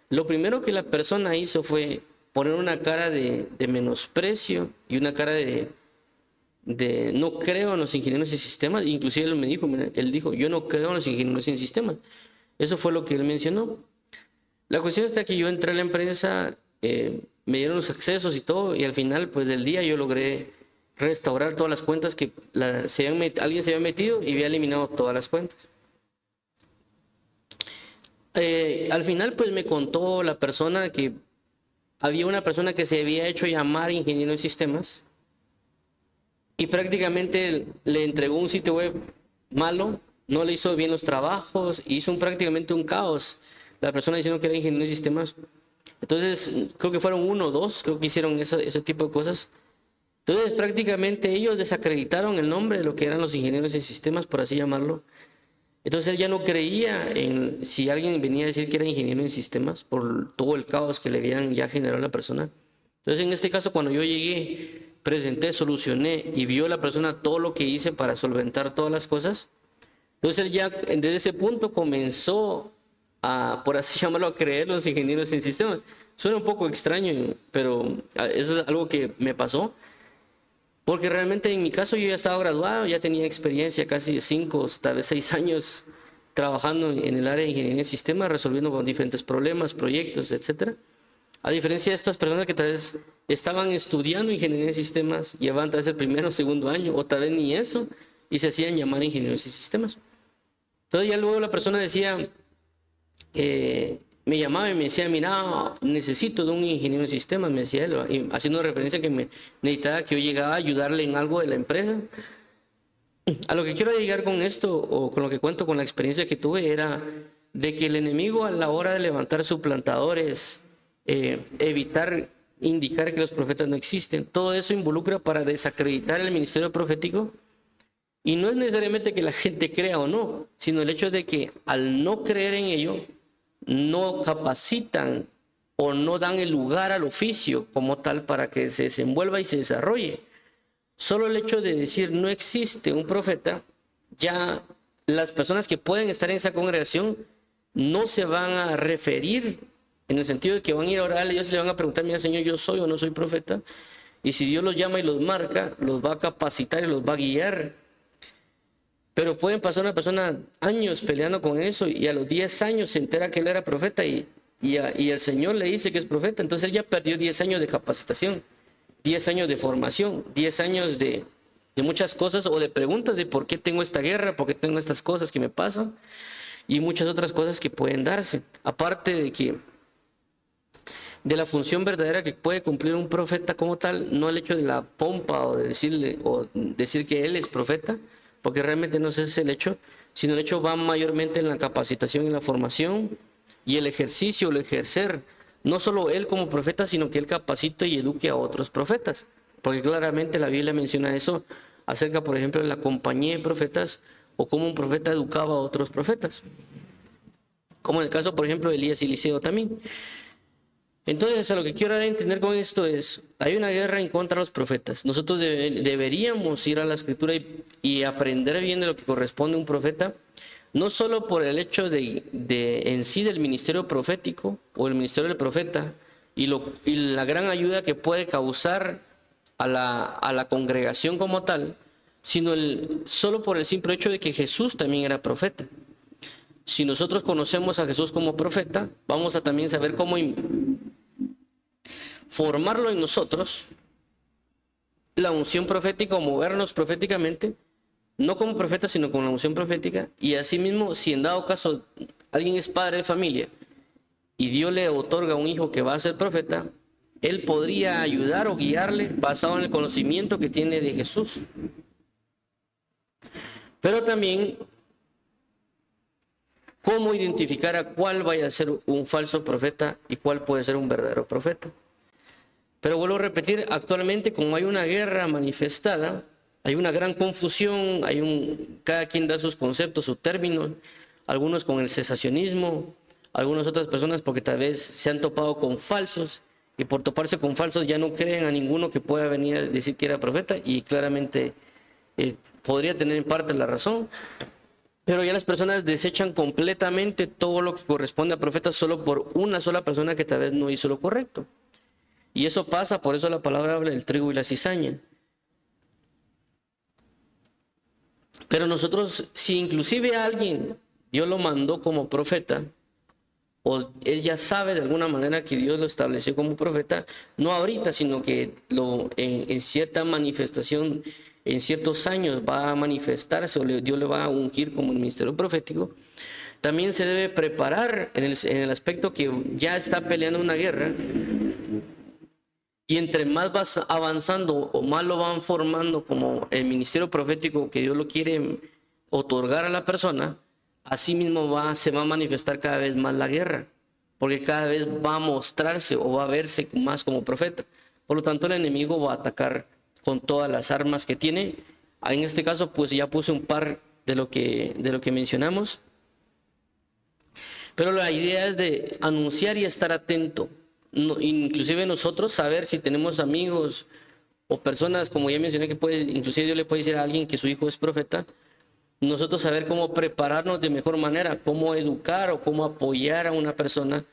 Lo primero que la persona hizo fue poner una cara de menosprecio y una cara de no creo en los ingenieros en sistemas. Inclusive él me dijo, mira, él dijo, yo no creo en los ingenieros en sistemas. Eso fue lo que él mencionó. La cuestión está que yo entré a la empresa, me dieron los accesos y todo, y al final pues del día yo logré restaurar todas las cuentas que alguien se había metido y había eliminado todas las cuentas. Al final pues me contó la persona que había una persona que se había hecho llamar ingeniero en sistemas y prácticamente le entregó un sitio web malo, no le hizo bien los trabajos, hizo prácticamente un caos. La persona diciendo que era ingeniero en sistemas. Entonces, creo que fueron 1 o 2, creo que hicieron ese tipo de cosas. Entonces, prácticamente ellos desacreditaron el nombre de lo que eran los ingenieros en sistemas, por así llamarlo. Entonces, él ya no creía en si alguien venía a decir que era ingeniero en sistemas por todo el caos que le habían ya generado a la persona. Entonces, en este caso, cuando yo llegué, presenté, solucioné y vio la persona todo lo que hice para solventar todas las cosas, entonces él ya desde ese punto comenzó a, por así llamarlo, a creer los ingenieros en sistemas. Suena un poco extraño, pero eso es algo que me pasó. Porque realmente en mi caso yo ya estaba graduado, ya tenía experiencia casi 5, tal vez 6 años trabajando en el área de ingeniería en sistemas, resolviendo diferentes problemas, proyectos, etc. A diferencia de estas personas que tal vez estaban estudiando ingeniería en sistemas, llevaban tal vez el 1º o 2º año, o tal vez ni eso, y se hacían llamar ingenieros en sistemas. Entonces ya luego la persona decía, me llamaba y me decía, mira, necesito de un ingeniero en sistemas, me decía él, haciendo referencia que me necesitaba que yo llegara a ayudarle en algo de la empresa. A lo que quiero llegar con esto, o con lo que cuento con la experiencia que tuve, era de que el enemigo a la hora de levantar suplantadores, evitar indicar que los profetas no existen, todo eso involucra para desacreditar el ministerio profético. Y no es necesariamente que la gente crea o no, sino el hecho de que al no creer en ello, no capacitan o no dan el lugar al oficio como tal para que se desenvuelva y se desarrolle. Solo el hecho de decir no existe un profeta, ya las personas que pueden estar en esa congregación no se van a referir en el sentido de que van a ir a orar, ellos le van a preguntar, mira Señor, yo soy o no soy profeta, y si Dios los llama y los marca, los va a capacitar y los va a guiar. Pero pueden pasar una persona años peleando con eso y a los 10 años se entera que él era profeta y el Señor le dice que es profeta. Entonces él ya perdió 10 años de capacitación, 10 años de formación, 10 años de muchas cosas o de preguntas de por qué tengo esta guerra, por qué tengo estas cosas que me pasan. y muchas otras cosas que pueden darse. Aparte de la función verdadera que puede cumplir un profeta como tal, no el hecho de la pompa o decir que él es profeta, porque realmente no ese es el hecho, sino el hecho va mayormente en la capacitación y la formación y el ejercicio, el ejercer, no solo él como profeta, sino que él capacite y eduque a otros profetas, porque claramente la Biblia menciona eso acerca, por ejemplo, de la compañía de profetas o cómo un profeta educaba a otros profetas, como en el caso, por ejemplo, de Elías y Eliseo también. Entonces, a lo que quiero dar a entender con esto es, hay una guerra en contra de los profetas. Nosotros deberíamos ir a la Escritura y aprender bien de lo que corresponde a un profeta, no solo por el hecho de en sí del ministerio profético o el ministerio del profeta y la gran ayuda que puede causar a la congregación como tal, sino solo por el simple hecho de que Jesús también era profeta. Si nosotros conocemos a Jesús como profeta, vamos a también saber cómo formarlo en nosotros, la unción profética o movernos proféticamente, no como profeta, sino con la unción profética. Y asimismo, si en dado caso alguien es padre de familia y Dios le otorga un hijo que va a ser profeta, él podría ayudar o guiarle basado en el conocimiento que tiene de Jesús. Pero también, cómo identificar a cuál vaya a ser un falso profeta y cuál puede ser un verdadero profeta. Pero vuelvo a repetir, actualmente como hay una guerra manifestada, hay una gran confusión, cada quien da sus conceptos, sus términos, algunos con el cesacionismo, algunas otras personas porque tal vez se han topado con falsos y por toparse con falsos ya no creen a ninguno que pueda venir a decir que era profeta y claramente podría tener en parte la razón. Pero ya las personas desechan completamente todo lo que corresponde a profetas solo por una sola persona que tal vez no hizo lo correcto. Y eso pasa, por eso la palabra habla del trigo y la cizaña. Pero nosotros, si inclusive alguien Dios lo mandó como profeta, o él ya sabe de alguna manera que Dios lo estableció como profeta, no ahorita, sino que en cierta manifestación, en ciertos años va a manifestarse, o Dios le va a ungir como el ministerio profético, también se debe preparar en el aspecto que ya está peleando una guerra, y entre más vas avanzando o más lo van formando como el ministerio profético que Dios lo quiere otorgar a la persona, así mismo se va a manifestar cada vez más la guerra, porque cada vez va a mostrarse o va a verse más como profeta. Por lo tanto, el enemigo va a atacar con todas las armas que tiene. En este caso, pues ya puse un par de lo que mencionamos. Pero la idea es de anunciar y estar atento. Inclusive nosotros saber si tenemos amigos o personas, como ya mencioné, que inclusive Dios le puede decir a alguien que su hijo es profeta, nosotros saber cómo prepararnos de mejor manera, cómo educar o cómo apoyar a una persona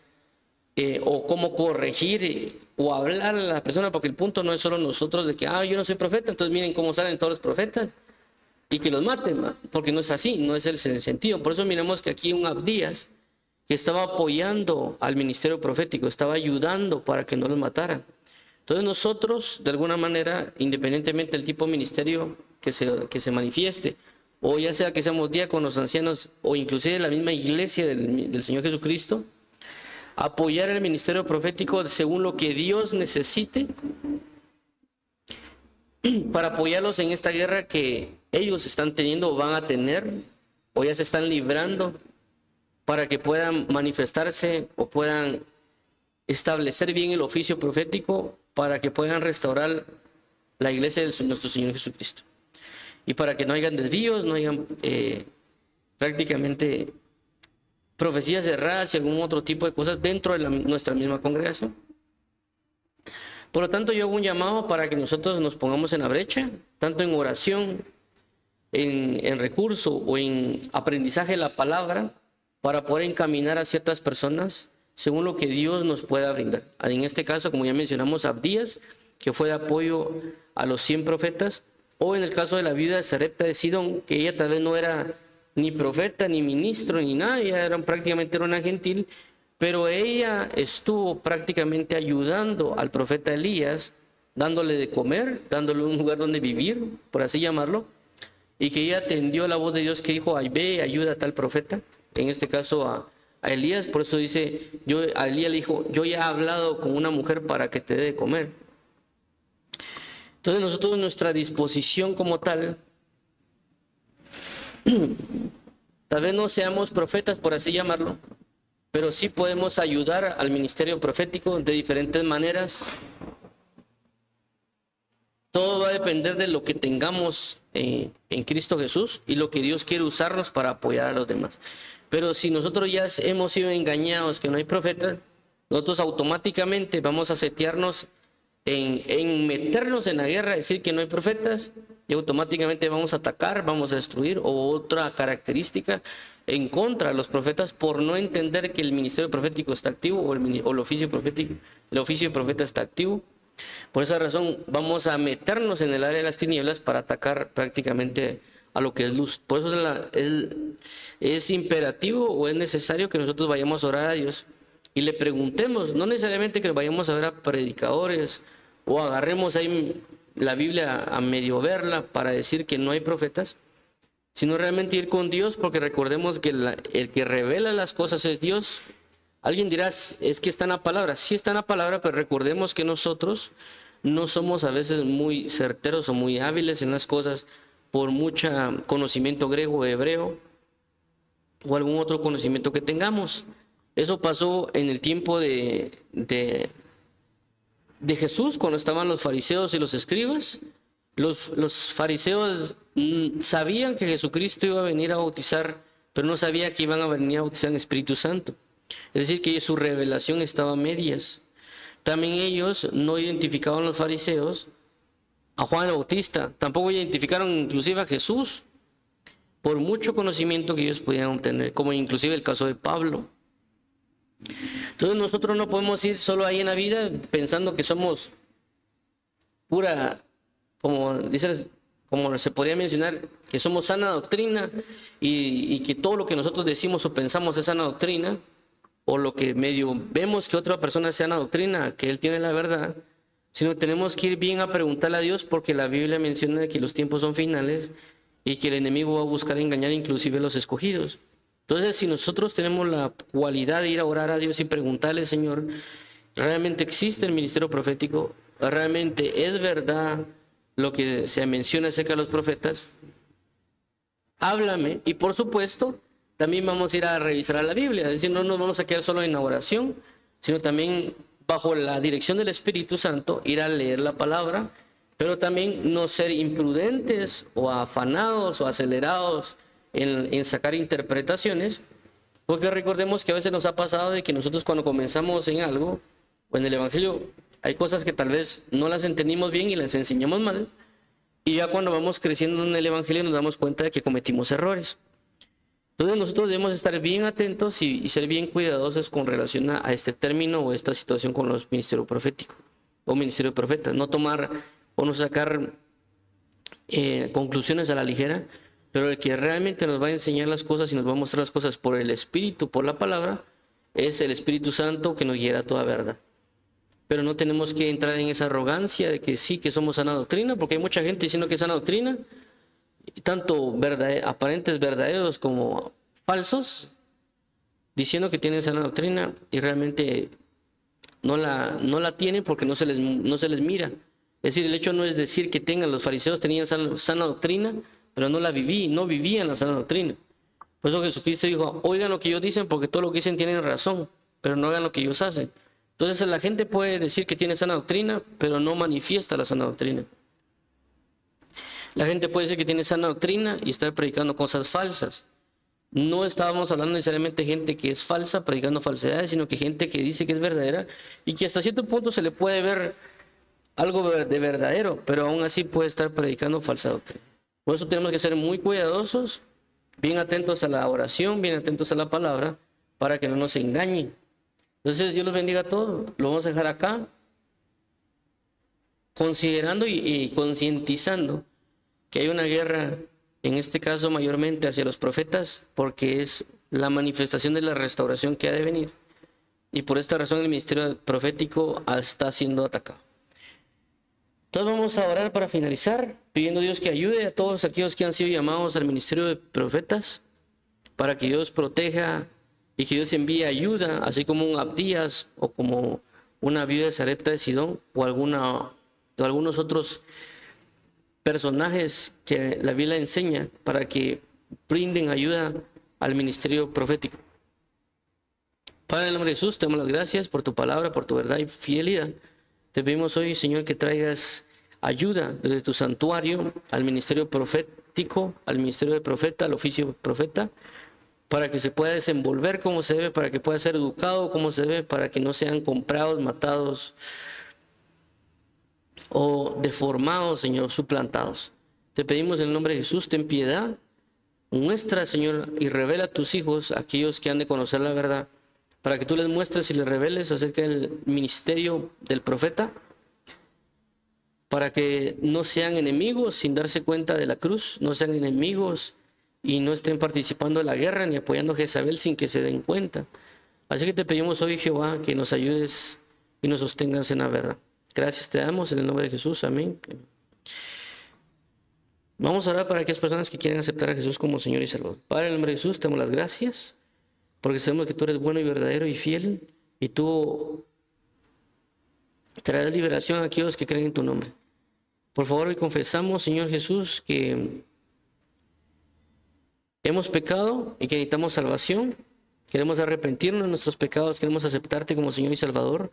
o cómo corregir o hablar a la persona, porque el punto no es solo nosotros de que yo no soy profeta, entonces miren cómo salen todos los profetas y que los maten, porque no es así, no es el sentido. Por eso miramos que aquí un Abdías que estaba apoyando al ministerio profético, estaba ayudando para que no los mataran. Entonces nosotros, de alguna manera, independientemente del tipo de ministerio que se manifieste, o ya sea que seamos diáconos, ancianos, o inclusive la misma iglesia del Señor Jesucristo, apoyar el ministerio profético según lo que Dios necesite, para apoyarlos en esta guerra que ellos están teniendo o van a tener, o ya se están librando, para que puedan manifestarse o puedan establecer bien el oficio profético, para que puedan restaurar la iglesia de nuestro Señor Jesucristo. Y para que no hayan desvíos, no hayan prácticamente profecías erradas y algún otro tipo de cosas dentro de nuestra misma congregación. Por lo tanto, yo hago un llamado para que nosotros nos pongamos en la brecha, tanto en oración, en recurso o en aprendizaje de la palabra, para poder encaminar a ciertas personas según lo que Dios nos pueda brindar. En este caso, como ya mencionamos, Abdías, que fue de apoyo a los 100 profetas, o en el caso de la viuda de Sarepta de Sidón, que ella tal vez no era ni profeta, ni ministro, ni nada, ella prácticamente era una gentil, pero ella estuvo prácticamente ayudando al profeta Elías, dándole de comer, dándole un lugar donde vivir, por así llamarlo, y que ella atendió la voz de Dios que dijo, ay, ve, ayuda a tal profeta. en este caso a Elías. Por eso dice, a Elías le dijo, yo ya he hablado con una mujer para que te dé de comer. Entonces nosotros, nuestra disposición como tal, tal vez no seamos profetas, por así llamarlo, pero sí podemos ayudar al ministerio profético de diferentes maneras. Todo va a depender de lo que tengamos en Cristo Jesús y lo que Dios quiere usarnos para apoyar a los demás. Pero si nosotros ya hemos sido engañados que no hay profetas, nosotros automáticamente vamos a setearnos en meternos en la guerra, decir que no hay profetas, y automáticamente vamos a atacar, vamos a destruir. O otra característica, en contra de los profetas por no entender que el ministerio profético está activo o el oficio profético, el oficio de profeta está activo. Por esa razón vamos a meternos en el área de las tinieblas para atacar prácticamente a lo que es luz. Por eso es imperativo o es necesario que nosotros vayamos a orar a Dios y le preguntemos, no necesariamente que vayamos a ver a predicadores o agarremos ahí la Biblia a medio verla para decir que no hay profetas, sino realmente ir con Dios, porque recordemos que el que revela las cosas es Dios. Alguien dirá, es que está en la palabra. Sí está en la palabra, pero recordemos que nosotros no somos a veces muy certeros o muy hábiles en las cosas por mucho conocimiento griego o hebreo o algún otro conocimiento que tengamos. Eso pasó en el tiempo de Jesús, cuando estaban los fariseos y los escribas. Los fariseos sabían que Jesucristo iba a venir a bautizar, pero no sabía que iban a venir a bautizar en Espíritu Santo. Es decir, que su revelación estaba a medias. También ellos no identificaban, los fariseos, a Juan el Bautista. Tampoco identificaron inclusive a Jesús, por mucho conocimiento que ellos podían obtener, como inclusive el caso de Pablo. Entonces nosotros no podemos ir solo ahí en la vida pensando que somos pura, como se podría mencionar, que somos sana doctrina y que todo lo que nosotros decimos o pensamos es sana doctrina, o lo que medio vemos que otra persona sea sana doctrina, que él tiene la verdad, sino tenemos que ir bien a preguntarle a Dios, porque la Biblia menciona que los tiempos son finales y que el enemigo va a buscar engañar inclusive a los escogidos. Entonces, si nosotros tenemos la cualidad de ir a orar a Dios y preguntarle, Señor, ¿realmente existe el ministerio profético? ¿Realmente es verdad lo que se menciona acerca de los profetas? Háblame. Y por supuesto, también vamos a ir a revisar a la Biblia. Es decir, no nos vamos a quedar solo en oración, sino también bajo la dirección del Espíritu Santo, ir a leer la palabra, pero también no ser imprudentes o afanados o acelerados en sacar interpretaciones, porque recordemos que a veces nos ha pasado de que nosotros cuando comenzamos en algo, o en el Evangelio, hay cosas que tal vez no las entendimos bien y las enseñamos mal, y ya cuando vamos creciendo en el Evangelio nos damos cuenta de que cometimos errores. Entonces nosotros debemos estar bien atentos y ser bien cuidadosos con relación a este término o esta situación con los ministerios proféticos o ministerio de profetas. No tomar o no sacar conclusiones a la ligera, pero el que realmente nos va a enseñar las cosas y nos va a mostrar las cosas por el Espíritu, por la palabra, es el Espíritu Santo que nos guiará a toda verdad. Pero no tenemos que entrar en esa arrogancia de que sí, que somos sana doctrina, porque hay mucha gente diciendo que es sana doctrina, tanto aparentes verdaderos como falsos, diciendo que tienen sana doctrina y realmente no la tienen porque no se les mira. Es decir, el hecho no es decir que los fariseos tenían sana doctrina, pero no vivían la sana doctrina. Por eso Jesucristo dijo, oigan lo que ellos dicen, porque todo lo que dicen tienen razón, pero no hagan lo que ellos hacen. Entonces la gente puede decir que tiene sana doctrina, pero no manifiesta la sana doctrina. La gente puede decir que tiene sana doctrina y estar predicando cosas falsas. No estábamos hablando necesariamente de gente que es falsa, predicando falsedades, sino que gente que dice que es verdadera y que hasta cierto punto se le puede ver algo de verdadero, pero aún así puede estar predicando falsa doctrina. Por eso tenemos que ser muy cuidadosos, bien atentos a la oración, bien atentos a la palabra, para que no nos engañen. Entonces Dios los bendiga a todos. Lo vamos a dejar acá, considerando y concientizando que hay una guerra, en este caso mayormente hacia los profetas, porque es la manifestación de la restauración que ha de venir. Y por esta razón el ministerio profético está siendo atacado. Entonces vamos a orar para finalizar, pidiendo a Dios que ayude a todos aquellos que han sido llamados al ministerio de profetas, para que Dios proteja y que Dios envíe ayuda, así como un Abdías o como una viuda de Sarepta de Sidón o algunos otros personajes que la Biblia enseña para que brinden ayuda al ministerio profético. Padre, en el nombre de Jesús, te damos las gracias por tu palabra, por tu verdad y fidelidad. Te pedimos hoy, Señor, que traigas ayuda desde tu santuario al ministerio profético, al ministerio de profeta, al oficio de profeta, para que se pueda desenvolver como se debe, para que pueda ser educado como se debe, para que no sean comprados, matados o deformados, Señor, suplantados. Te pedimos en el nombre de Jesús, ten piedad, muestra, Señor, y revela a tus hijos, aquellos que han de conocer la verdad, para que tú les muestres y les reveles acerca del ministerio del profeta, para que no sean enemigos sin darse cuenta de la cruz, no sean enemigos y no estén participando de la guerra ni apoyando a Jezabel sin que se den cuenta. Así que te pedimos hoy, Jehová, que nos ayudes y nos sostengas en la verdad. Gracias te damos en el nombre de Jesús. Amén. Vamos a orar para aquellas personas que quieren aceptar a Jesús como Señor y Salvador. Padre, en el nombre de Jesús, te damos las gracias, porque sabemos que tú eres bueno y verdadero y fiel, y tú traerás liberación a aquellos que creen en tu nombre. Por favor, hoy confesamos, Señor Jesús, que hemos pecado y que necesitamos salvación. Queremos arrepentirnos de nuestros pecados, queremos aceptarte como Señor y Salvador,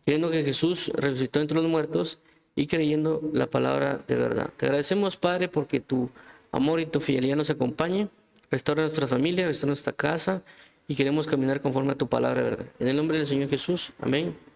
creyendo que Jesús resucitó entre los muertos y creyendo la palabra de verdad. Te agradecemos, Padre, porque tu amor y tu fidelidad nos acompañen. Restaura nuestra familia, restaura nuestra casa y queremos caminar conforme a tu palabra de verdad. En el nombre del Señor Jesús. Amén.